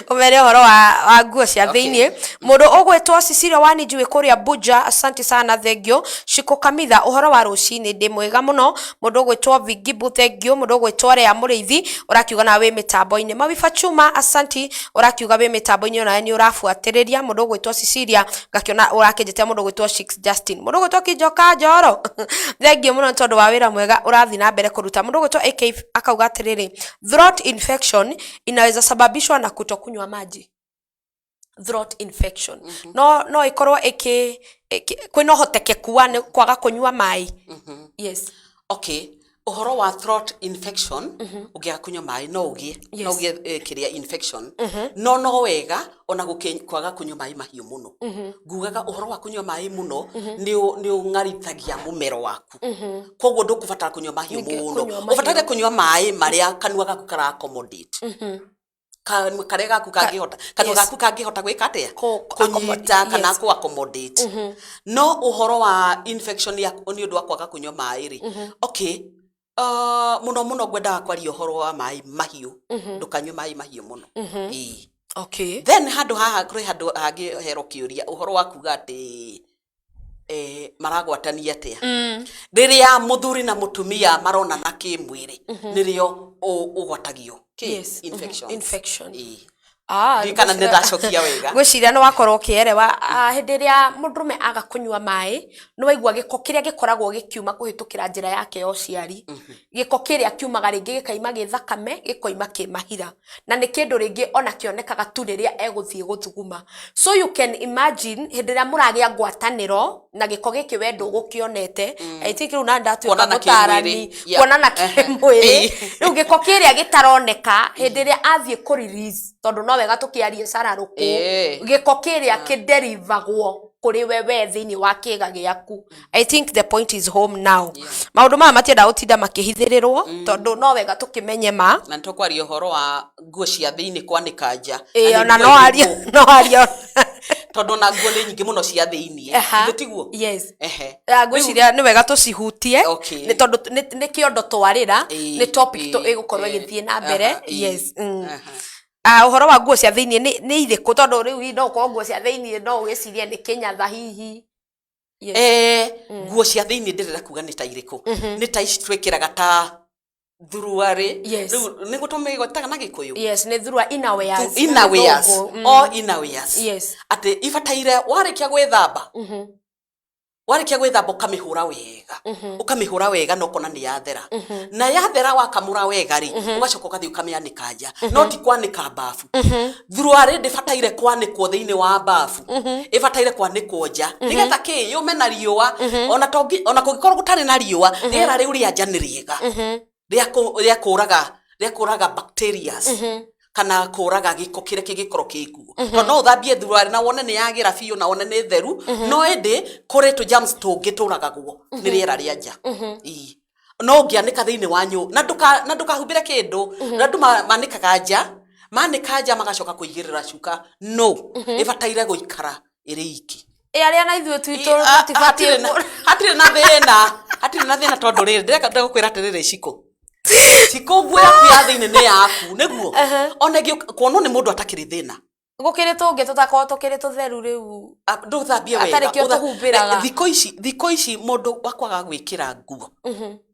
umere horo wa nguo cia thiini mundu ugwitwo Cecilia Wanijui kuria Buja asante sana thengio Shiko Kamitha uhoro wa rucini ndi mwega muno mundu ugwitwo Vigibu thengio mundu ugwitwo Rea Muriithi urakiuga na we mitambo-ini Mabifa Chuma asanti urakiuga we mitambo-ini ona ni urafuatiriria mundu ugwitwo Cecilia ngakiona urakijete mundu ugwitwo Shix Justin mundu ugwitwo Kijo Kanjoro thengio muno tondu wa wira mwega urathi na mbere kuruta mundu ugwitwo AK akauga atiriri throat infection inaweza sababishwa na kutokunywa maji throat infection no ikorwo kwina hotekeku wa kwaga kunywa mai yes okay uhoro wa throat infection ugia kunywa mai no ugie kiria infection no wega ona kwaga kunywa mai mahiu muno ngugaga uhoro wa kunywa mai muno ni ungarithagia mumero waku koguo ndukubatara kunywa mahiu muno ubatara kunywa mai maria kanua gaku kara accommodate kare gaku kangihota kanua gaku kangihota gwika atia kunyita kana ku accommodate no uhoro wa infection ya ni undu wa kwaga kunywa mai ri okay muno gwenda kwaria uhoro wa mai mahiu ndukanywe mai mahiu muno okay then handu haha kuri handu hangi hero kiuria uhoro wa kuga ati maragwatania atia riria muthuri na mutumia marona na kimwiri nirio ugwatagio infection kana ndacokia wega gwiciria no wakorwo kierewa hindi ria mundurume aga kunywa mai no waigua giko kiria gikoragwo gikiuma kuhitukira njira yake yo ciari giko kiria kiumaga ringi gikaima githakame gikoima kimahira na ni kindu ringi ona kionekaga tu riria eguthie guthuguma so you can imagine hindi ria muragia ngwataniro na giko giki wendo gukionete I think una ndatu mutarani kuonana kimwiri riu giko kiria gitaroneka hindi ria athie ku release tondu no wega tukiarie sararuku giko kiria kiderivagwo kuri wewe thini wa kiga giaku I think the point is home now maundu mama matienda utinda makihithirirwo tondu no wega tukimenye ma na ntokwaria uhoro wa nguo cia thini kwanika nja na no ario tondu na nguo ni nyingi muno cia thini tiguo yes ngwiciria ni wega tucihutie ni tondu ni kiondo twarira ni topic to igukorwo igithie na mbere yes uhoro wa nguo cia thiini ni iriku tondu riu no ko nguo cia thiini no wicirie ni kinyatha hihi nguo cia thiini ndirira kuga ni ta iriku ni ta ici twikiraga ta thuruari riu ni gutumigotaga na gikuyu ni thurua innerwears yes ati ifataire warikia gwithamba ukamihura wega no kona ni yathera na yathera wakamura wega ri ugacoka ukathi ukamianika nja no ti kwanika bafu thuruari ndifataire kwanikwo thiini wa bafu ifataire kwanikwo nja nigetha ki yume na riua ona kungikorwo gutari na riua riera riu ria nja ni riega ria kuraga bacteria kana kuraga giko kire kigikoro kiku no uthambie thuruari na wone ni yagira biu na wone ni theru no ende kuri tu germs tungituragagwo ni riera ria nja no ngianika thiini wanyu na ndukahumbire kindu na ndu manikaga nja magacoka kuigirira cuka no ifataire guikara iri iki aria na ithuĩ twitu hatire na thina tondu riri ndireka ndagukwira atiriri ciko nguo yaku ya thiini ni yaku niguo ona kuonwo ni mundu atakiri thina gukiri tungi tutakorwo tukiri tutheru riu nduthambie wega atarikio tuhumbiraga thiko ici mundu wakwaga gwikira nguo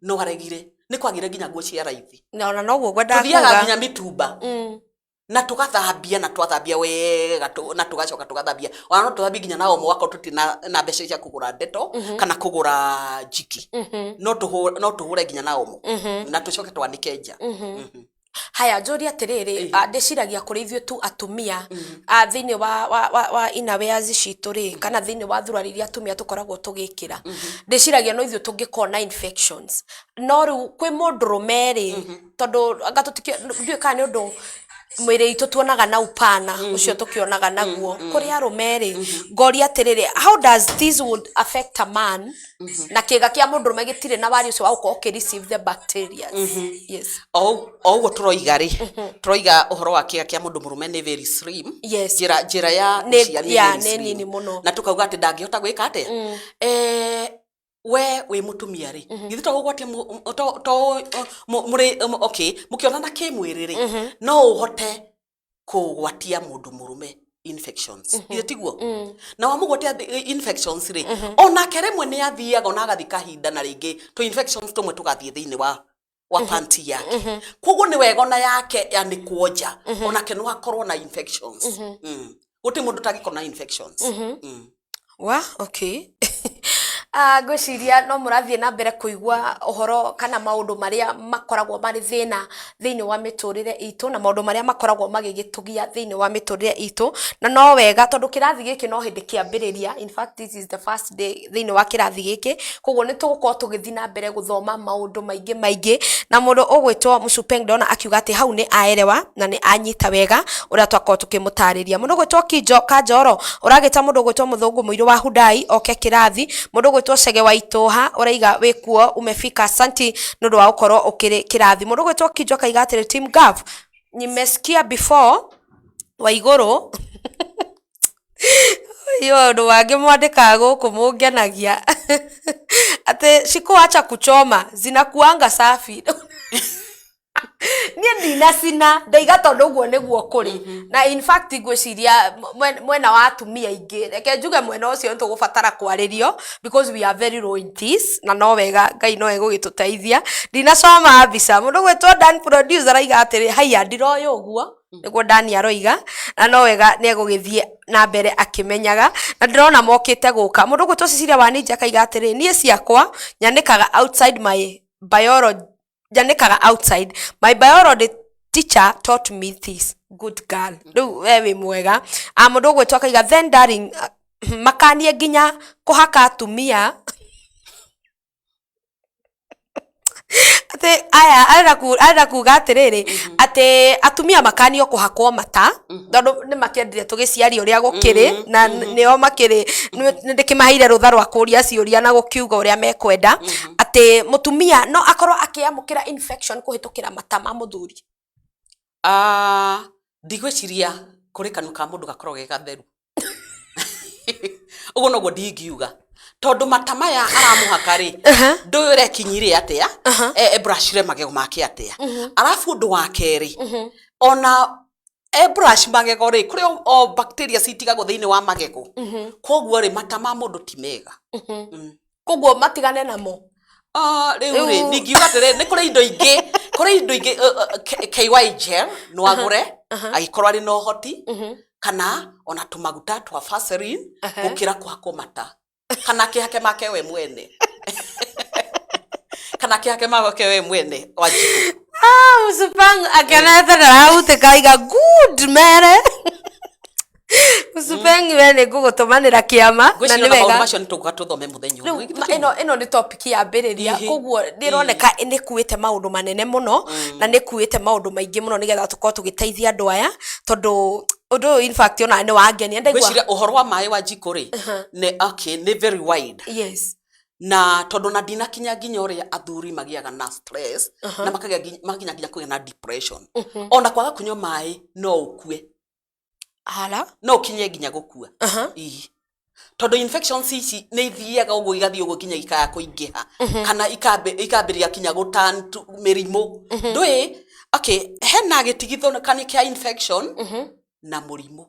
no haregire ni kwagire nginya nguo cia raithi na noguo gwenda kuga nginya mitumba na tugathambia na twathambia wega na tugacoka tugathambia ona no tuthambia nginya na omo wako tutina na mbeca cia kugura ndeto kana kugura jiki no tuhure nginya na omo na tucoke twanike nja haya njuri atiriri ndiciragia kuri ithuĩ tu atumia thiini wa innerwears citu ri kana thiini wa thurari iria atumia tukoragwo tugikira ndiciragia no ithuĩ tungikona infections no riu kwi mundurume ri tondu anga tutikio kana ni undu mwiri itu tuonaga na upana ucio tukionaga naguo kuri arume ri ngori atiriri how does this would affect a man na kiga kia mundurume gitire na wari ucio wa uko receive the bacteria yes ugo turoiga ri turoiga uhoro wa kiga kia mundu murume ni very slim jira ya ni nini muno na tukauga ati ndangihota gwika ate we mutumia ri githi to gwatia mukionana kimwiri ri no uhote kugwatia mundu murume infections ile tiguo na wamugwatia infections ri ona keremwe ni athiaga ona agathika hinda na ringi to infections tumwe tugathie thiini wa panty yake koguo ni wega ona yake yani kuoja ona kenu akorwo na infections guti mundu tagiko na infections okay ngwiciria no murathie na mbere kuigua uhoro kana maundu maria makoragwo mari thina thiini wa miturire itu na maundu maria makoragwo magigitugia thiini wa miturire itu na no wega tondu kirathi giki no hindi kiambiriria in fact this is the first day thiini wa kirathi giki koguo ni tugukorwo tugithi na mbere guthoma maundu maingi na mundu ugwitwo Musupeng ndona akiuga ati hau ni aerewa na ni anyita wega uria twakorwo tukimutariria mundu ugwitwo Kanjoro uragita mundu ugwitwo Muthungu Muiru wa Hudai oke kirathi mundu gwitwo Chege wa Itoha uraiga wikuo umefika asanti nundu wa ukorwo ukiri kirathi mundu gwitwo Kinjo kaiga atiri team Gav nimesikia before Waiguru yo ndo wage mwandika guku mungenagia ate sikuacha kuchoma zinakuanga safi nie ndinacina ndaiga tondu guo niguo kuri na in fact ngwiciria mwena wa atumia ingi reke njuge mwena ucio nitugubatara kwaririo because we are very low in this na no wega Ngai no egugituteithia ndinacoma mbica mundu gwitwo Dan producer aiga atiri haiya ndiroyo uguo niguo Dani aroiga na no wega ni egugithie na mbere akimenyaga na ndirona mokite guka mundu gwitwo Cecilia Wanija akaiga atiri nie ciakwa nyanikaga outside my biology nyanikaga outside my biology teacher taught me this good girl riu wewe mwega mundu gwitwo akaiga then darling makanie nginya kuhaka atumia ate aya ara kuga atiriri ate atumia makanio kuhakwo mata tondu ni makendire tugiciari uria gukiri na nio makiri ndikimaheire rutha rwa kuria ciuria na gukiuga uria mekwenda ate mutumia no akorwo akiamukira infection kuhitukira mata ma muthuri ndigwiciria kuri kanu ka mundu gakorwo ge gatheru ugo noguo ndingiuga tondu matamaya aramuhaka ri nduyure kinyire atia brushire magego make atia arafu ndu wa keri ona brush magego ri kuri o bacteria citigago thiini wa magego koguo ri matama mundu ti mega koguo matigane namo riu ri ningiuga atiri ni kuri indo ingi KY gel no agure agikorwo ari no hoti kana ona tumaguta twa Vaseline gukira kwako mata kana kihake make we mwene kana kihake make we mwene waji usupang akanatha raute kaiga good mere usupang wene gugutumanira kiama na ni wega macio nituga tuthome muthenyu ino ni topic ya mbiriria koguo ndironeka ni kuite maundu manene muno na ni kuite maundu maingi muno nigetha tukorwo tugiteithia andu aya tondu undu in fact ona ni wangenia ndaigua gwicira uhoro wa mai wa jikuri ne okay ni very wide yes na tondu na dina kinya ginya uria athuri magiaga na stress na maginya ginya kugia na depression ona kwaga kunywa mai no ukue ala no kinye ginya gukua tondu infections ici ni ithiaga uguo igathii uguo kinya ikaya kuingiha kana ikambiria kinya gutan mirimu ndui okay hena gitigitho kana kia infection na murimu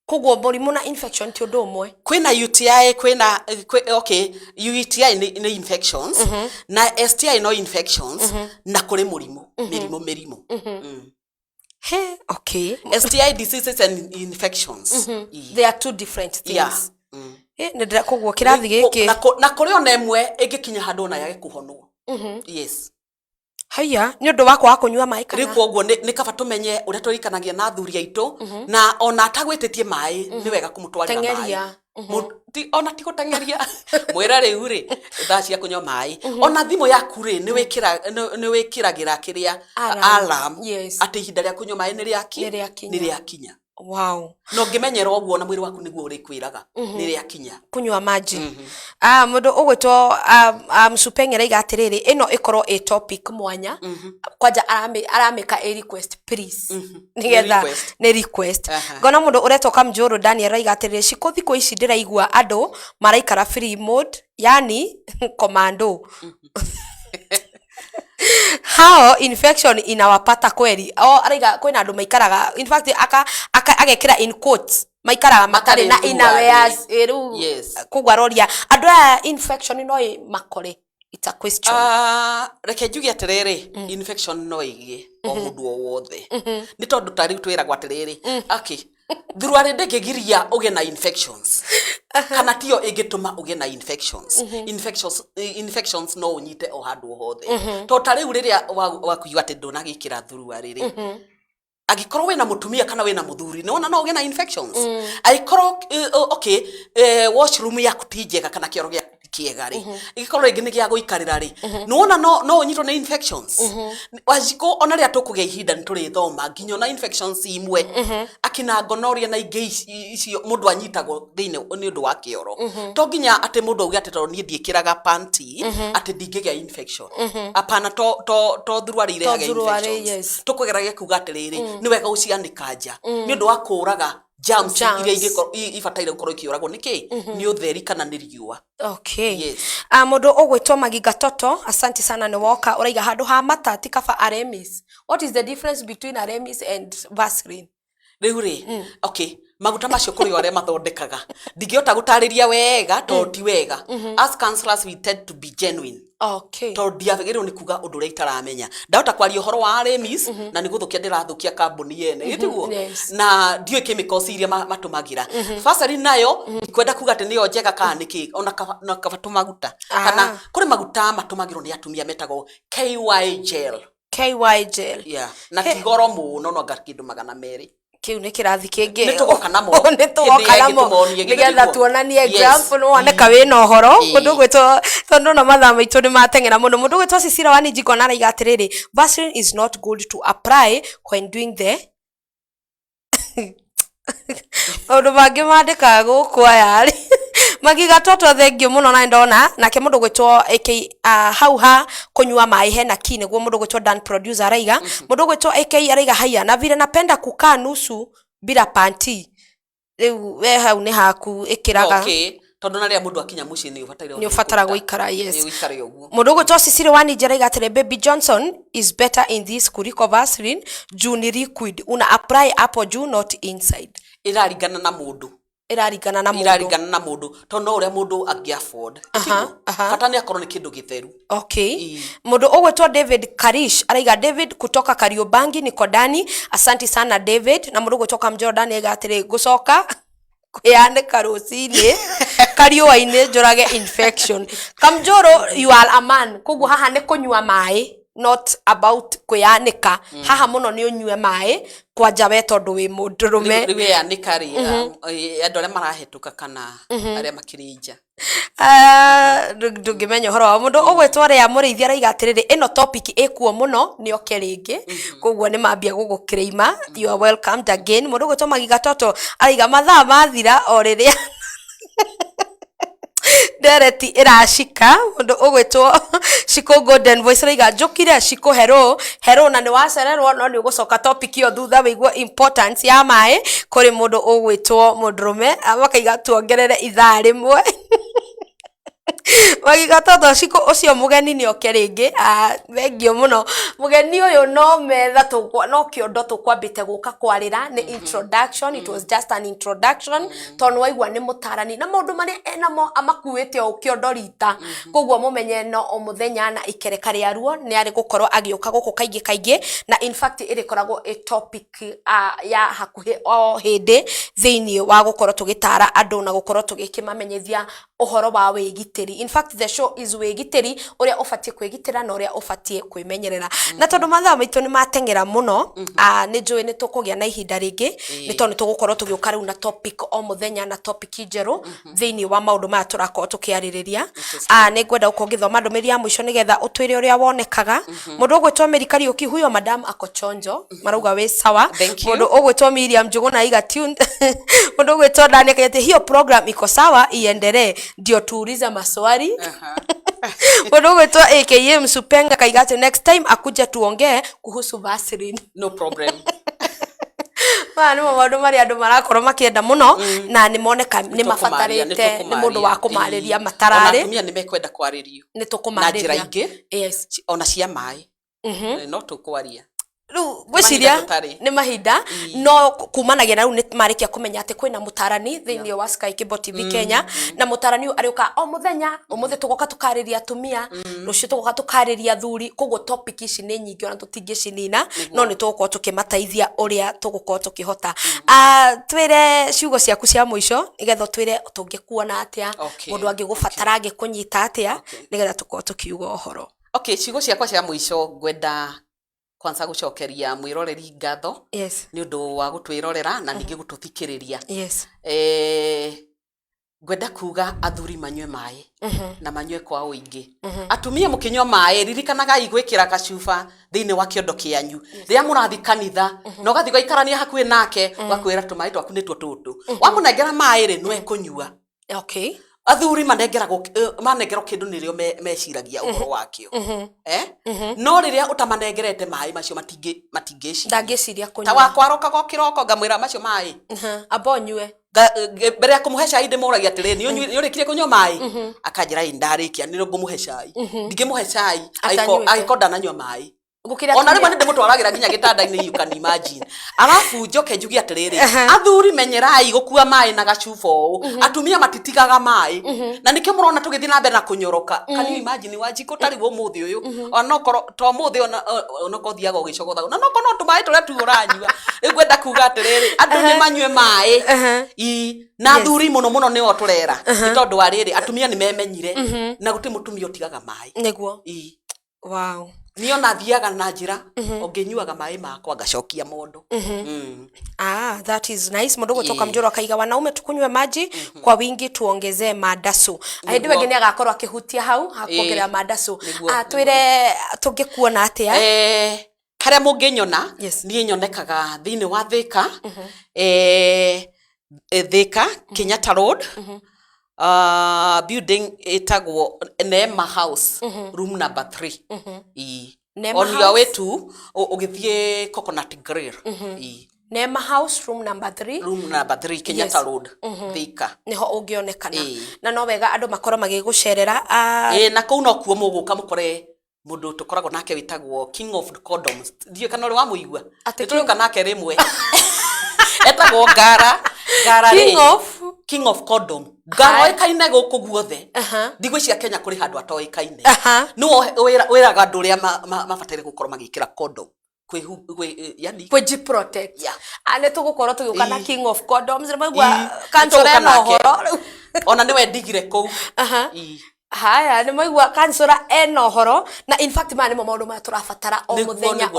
koguo murimu na infection ti undu umwe kwina UTI kwina okay UTI ni infections na STI no infections na kuri murimu mirimu he okay STI diseases and infections they are two different things ndira koguo kirathi giki na kuri ona emwe ingikinya handu na yage kuhonwo yes haya ni undu wakwa wa kunywa mai kana riko guo ni kaba tumenye uria turikanagia na athuri aitu na ona atagwititie mai ni wega kumutwarira mai ona ti gutengeria mwira riu ri thaa cia kunywa mai ona thimu yaku ri ni wikiragira kiria alarm ati ihinda ria kunywa mai ni riakinya wow no ngimenyera uguo na mwiri waku niguo urikwiraga ni riakinya kunywa maji mundu ugwitwo msupengera iga atiriri ino ikorwo a topic mwanya kwanja arameka a request please nigetha ni request ngona mundu uretoka mjoro Daniel raiga atiriri cikuthi ku ici ndiraigua andu maraikara free mode yani commando how infection inawapata kweli araiga kwina andu maikaraga in fact agekira in quotes maikaraga matari na inaweas eru kugwaroria andu aya infection no makore it's a question reke njuge atiriri infection no igie o mundu o wothe ni tondu tari twiragwa atiriri okay thurwari ndegigiria uge na infections kana tio igituma uge na infections no unyite o handu hothe to tari uriria wakuigwa ati ndunagikira thurwari ri agikorwo wina mutumia kana wina muthuri nona no uge na infections aikorwo okay washroom yaku tijega kana kioro gya kiega ri igikorwo ingi ni gya guikarira ri nona no unyitwo na infections wajiko ona ria tukuge ihinda nituri thoma nginyo na infections imwe akina gonorrhea na ingi icio mundu anyitagwo thiine ni undu wa kioro to nginya ati mundu auge ati to nie ndiikiraga panty ati ndingigia infection apana to thurwari irehaga infections tukugeragia kuga atiriri ni wega ucianika nja ni undu wa kuraga germs iria ibataire gukorwo ikiuragwo niki ni utheri kana ni riua. Okay. Yes. Mundu ugwitwo Magiga Toto, asante sana ni woka uraiga handu ha mata ti kaba Aremis. What is the difference between Aremis and Vaseline? Riu ri okay, maguta macio kuri ore mathondekaga ndingihota gutariria wega to ti wega. As counselors we tend to be genuine. Okay. To ndiagirwo ni kuga undu uri itaramenya ndahota kwaria uhoro wa Aremis na ni guthukia ndirathukia kambuni yene gitiguo na ndiwe chemicals iria matumagira. Vaseline nayo kwenda kuga ati niyo njega kana niki ona kabatu maguta kana kuri maguta matumagirwo ni atumia metagwo KY gel. KY gel. Yeah, na tigoro muno no ngakindu 200. Kiu ni kirathi kingi nitugoka namo nigetha tuonanie example no woneka wina uhoro mundu gwitwo tondu na mathaa maitu ni matengera mundu gwitwo Cicira wa Ninjiko na raiga atiriri Vaseline is not good to apply when doing the maundu mangi mandika guku aya Magiga Toto thengio muno na ndona nake mundu gwitwo hau ha kunyua mai hena ki niguo mundu gwitwo Dan Producer araiga mundu gwitwo araiga haya na vile napenda kukaa nusu bila panty riu we hau ni haku ikiraga. Okay, tondu na ria mundu akinya muci ni ufatara guikara. Yes, uikare uguo mundu gwitwo Cicira wa Ninjiko araiga atire Baby Johnson is better in this kuliko Vaseline juu ni liquid una apply hapo juu not inside. Iraringana na mundu iraringana na mundu tondu uria mundu angi afford bata ni akorwo ni kindu githeru. Okay. Mundu ugwitwo David Karish araiga David kutoka Kariobangi niko ndani, asanti sana David. Na mundu ugwitwo Kamjordan aiga atiri gucoka kuyandika rucini Kariua-ini njurage infection. Kamjoro, you are a man koguo haha ni kunyua mai not about kuyanika. Haha muno ni unyue mai kwanja we tondu wi mundurume riwe yanika ri andu aria marahetuka kana aria makirinja ndungimenya horo wa mundu ugwitwo ria murithia raiga atiriri ino topic ikuo muno ni oke ringi koguo ni mambia gugukreima. You are welcomed again. Mundu ugwitwo Magiga Toto araiga mathaa mathira o riria dereti irashika. Mundu ugwitwo Shiko Golden Voice raiga njukire Shiko hero na ni wacererwo no ni ugucoka topic iyo thutha wiguo importance ya mai kuri mundu ugwitwo mundurume abakaiga tuongerere ithaa rimwe. Magiga Toto Shiko ucio mugeni ni oke ringi thengio muno mugeni uyu no metha tukwa no kiondo tukwambite guka kwarira ni introduction. It was just an introduction tondu waigua ni mutarani na maundu mari enamo amakuite o kiondo rita koguo mumenye no o muthenya na ikereka riaruo ni ari gukorwo agiuka guku kaingi na in fact iri koragwo a topic ya hakuhi o hindi thiini wa gukorwo tugitara andu na gukorwo tugikimamenyithia uhoro wa wigitiri. In fact the show is wigitiri uria ufatie kwigitira na uria ufatie kwimenyerera. Na tondu mathaa maitu ni matengera muno ni njui ni tukugia na ihinda ringi ni tondu tugukorwo tugiuka riu na topic o muthenya na topic njeru thiini wa maundu maya turakorwo tukiaririria. Ni ngwenda uko ngithoma ndumiriri ya mwisho nigetha utwire uria wonekaga. Mundu ugwitwo Mary Kariuki huyo madam ako chonjo marauga we sawa. Mundu ugwitwo Miriam Njuguna iga tune. Mundu ugwitwo Daniel kayete hiyo program iko sawa iendelee ndio tuulize maswali. Mundu ugwitwo AKM Supenga kaiga ati next time akuja tuongee kuhusu Vaseline. No problem. Ni maundu mari andu marakorwo makienda muno na ni moneka ni mafatarite ni mundu wa kumariria matarari. Ona ni mekwenda kwaririo ni tukumariria na njira ingi. Yes, ona cia mai no tukwaria gwiciria ni mahinda no kumanagia na riu ni marikia kumenya ati kwina mutarani thiini wa Sky Cable TV Kenya na mutarani ariuka o muthenya umuthi tugoka tukariria atumia rucio tugoka tukariria thuri koguo topic ici ni nyingi ona tutingicinina no ni tugokorwo tukimataithia uria tugokorwo tukihota. Twire ciugo ciaku cia mwisho nigetha twire tungikuona atia mundu angigubatara angikunyita atia nigetha tukorwo tukiuga uhoro. Okay, ciugo ciakwa cia mwisho ngwenda kwanza gucokeria mwiroreri ngatho. Yes. Ni undu wa gutwirorera na ningi gututhikiriria. Yes. Ngwenda kuga athuri manywe mai na manywe kwa uingi. Atumia mukinywa mai ririkanaga igwikira kacuba thiini wa kiondo kianyu ria murathi kanitha no gathi gaikarania hakuhi nake gakwira tumai twaku nitwo tutu wamunengera mai ri no ekunyua. Okay. athuri manengeragwo kindu nirio meciragia uhoro wakio no riria utamanengerete mai macio matingiciria ndangiciria kunywa ta wakwaroka go kiroko ngamwira macio mai abonywe mbere ya kumuhe cai ndimuragia atiriri ni urikire kunywa mai akanjira indarikia niro ngumuhe cai ndingimuhe cai agiko ndananywa mai ona rimwe ndimutwaragira nginya gitanda-ini you can imagine alafu njoke njugi atiriri athuri menyerai gukua mai na gacubo atumia matitigaga mai na nikio murona tugithi na mbere na kunyoroka can you imagine Wanjiku tari wo muthi uyu ona koro to muthi ona ko thiaga ugicogotha na no kono tumai turia tu uranyua ngwenda kuga atiriri andu ni manywe mai na athuri muno ni o turera ni tondu wa riri atumia ni memenyire na guti mutumia utigaga mai niguo wow niyo nathiaga na njira ongenyuaga mai makwa ngacokia mundu that is nice mundu gutoka mjoro akaiga wanaume tukunywe maji kwa wingi tuongezee madasu ahindi wengine agakorwo akihutia hau hakuongerera madasu twire tungikuona atia haria munginyona nie nyonekaga thiini wa Thika Thika Kenyatta Road building etagwo Neema House room number 3 on your way to ugithie Coconut Grill Neema House room number 3 Kenyatta Road Thika niho ungionekana na no wega andu makoro magigucerera na kuu no kuo muguka mukore mundu tukoragwo nake witagwo King of Condoms ndiye kana uri wa muigua nituruka nake rimwe etagwo Ngara King of Condom ngaro ikaine guku guothe ndigwiciria Kenya kuri handu atoikaine no wiraga andu ria mabatire gukorwo magikira condom yani kwi protect ane tugukorwo tugiuka na King of Condoms nimagua kansora no horo ona niwe ndigire ku haya ni maigua kansora eno horo na in fact mane maundu ma turabatara o muthenya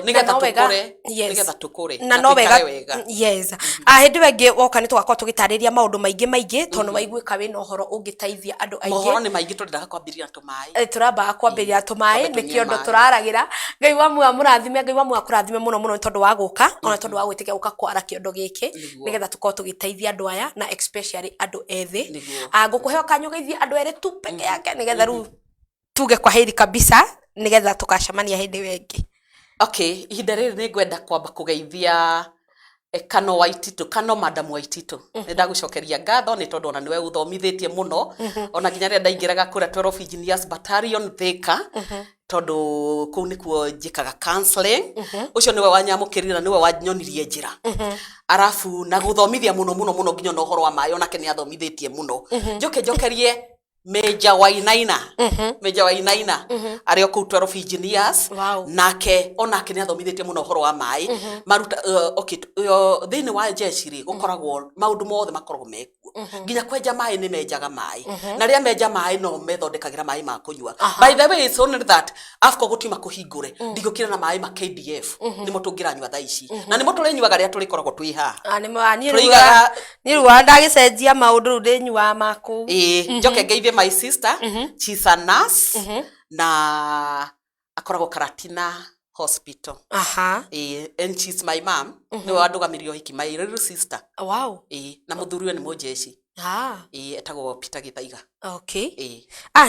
nigetha tukure na no wega yes hindi wengi woka ni tugakora tugitariria maundu maingi tondu maiguika wina horo ungitaithia andu aingi mohoro ni maingi turendaga kwambiria tumai turamba kwambiria tumai ni kiondo turaragira ngai wa mwa murathime ngai wa mwa kurathime muno tondu wa guka ona tondu wa gwitikia guka kwara kiondo giki nigetha tukorwo tugitaithia andu aya na especially andu ethi ngukuheo kanyugeithia andu ere tu peke yake nigetha ru tuge kwa heri kabisa nigetha tukacamania hindi wengi ihinda riri ni ngwenda kwamba kugeithia Kano Waititu Kano Madam Waititu ndagucokeria ngatho ni tondu ona niwe uthomithitie muno ona nginya ria ndaingiraga kuria 12 Engineers Battalion Thika tondu kuu nikuo njikaga counseling ucio niwe wanyamukirira niwe wanyonirie njira arafu na guthomithia muno nginya no horo wa mayo nake ni athomithitie muno njokerie Major Wainaina ario ku 12 Engineers nake onake ni athomithitie muno horo wa mai maruta thini wa jeshi ri gukoragwo maundu mothe makoragwo mekuo nginya kwenja mai ni menjaga mai na ria menja mai no methondekagira mai ma kunywa by the way it's only that afko gutima kuhingure ndigukira na mai ma KDF nimo tungiranywa tha ici na nimo turenyuaga ria turikoragwo twi ha ni ruwa ndagicenjia maundu ndinywa maku njoke ngeithie my sister she's a nurse na akoragwo Karatina Hospital and she's my mom ni wandugamirio hiki my little sister na muthuriwe ni mujeshi etagwo Peter Githaiga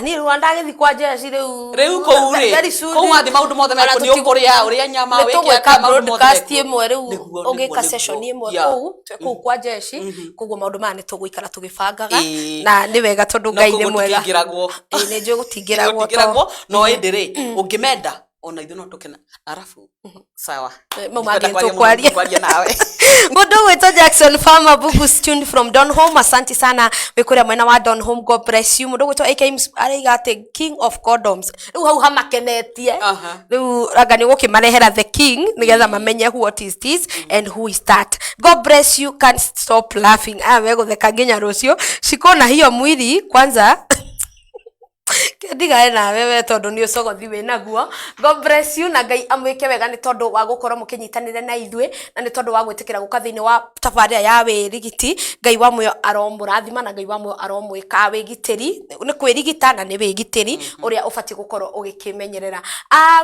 ni Rwanda githi kwa jeshi riu kou athi maundu mothe meko ni ukuria uria nyama weke maundu mothe podcast imwe riu ungika session imwe kou kwa jeshi koguo maundu maya ni tuguikara tugibangaga na ni wega tondu Ngai ni mwega ni njuĩ gutingiragwo no endere ungimenda ona ithu no tukena arafu sawa mumage tukwaria nawe Mundu wito Jackson Farmer Bugus tuned from Donholm asante sana wikuria mwena wa Donholm God bless you mundu wito AK ariga ati King of Condoms riu hau hamakenetie riu ragani gukimarehera the king nigetha mamenye what is this and who is that. God bless you, can't stop laughing we gutheka nginya rucio shikona hiyo mwili kwanza Ndigae nawe we tondu ni ucogothi we naguo. God bless you na Ngai amwike wega ni tondu wa gukorwo mukinyitanire na ithwe na ni tondu wa gwitikira guka thiini wa tabarira ya wirigiti. Ngai wa muyo aromurathima na Ngai wa muyo aromwika wigitiri ni kwirigita na ni wigitiri uria ubati gukorwo ugikimenyerera.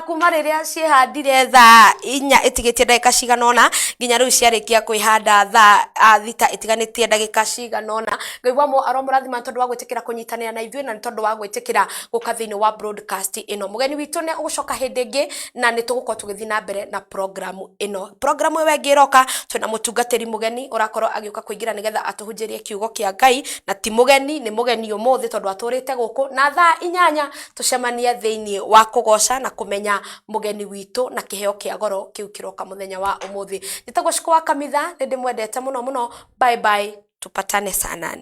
Kuma riria ciehandire thaa 4 itigitie ndagika ciganona nginya riu ciarikia kwihanda thaa thita itiganitie ndagika ciganona. Ngai wa muyo aromurathima tondu wa gwitikira kunyitanira na ithwe na ni tondu wa gwitikira guka thiini wa broadcast ino. Mugeni witu ne ugucoka hindi ingi na ni tugukorwo tugithi na mbere na programu ino. Programu iwe ngiroka twina mutungatiri mugeni urakorwo agiuka kuingira nigetha atuhunjirie kiugo kia Ngai na ti mugeni ni mugeni umuthi tondu aturite guku na thaa 8 tucemania thiini wa kugoca na kumenya mugeni witu na kiheo kia goro kiu kiroka muthenya wa umuthi. Nitagwo Shiko wa Kamitha ndi mwendete muno muno. Bye bye, tupatane saa 8.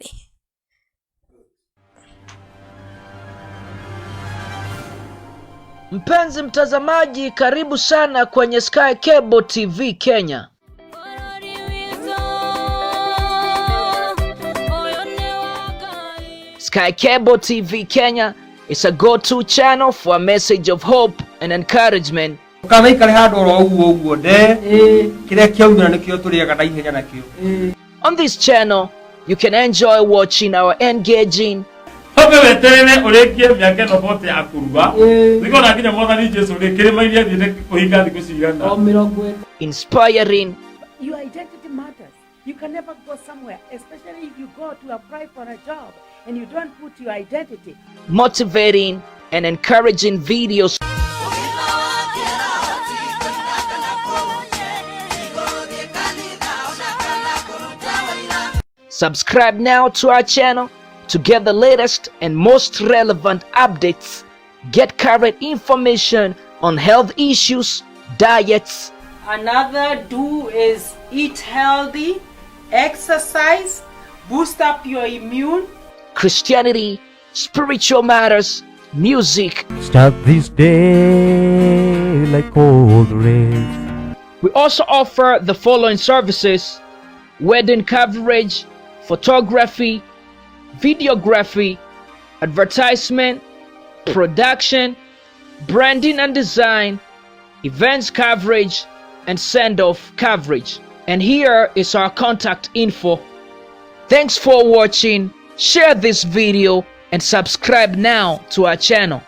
Mpenzi mtazamaji, karibu sana kwenye Sky Cable TV Kenya. Sky Cable TV Kenya is a go-to channel for a message of hope and encouragement. On this channel, you can enjoy watching our engaging, inspiring, your identity matters. You can never go somewhere, especially if you go to apply for a job and you don't put your identity. motivating, and encouraging videos. Subscribe now to our channel to get the latest and most relevant updates. Get current information on health issues, diets. Another do is eat healthy, exercise, boost up your immune. Christianity, spiritual matters, music. Start this day like cold rain. We also offer the following services: wedding coverage, photography, videography, advertisement, production, branding and design, events coverage, and send-off coverage. And here is our contact info. Thanks for watching. Share this video and subscribe now to our channel.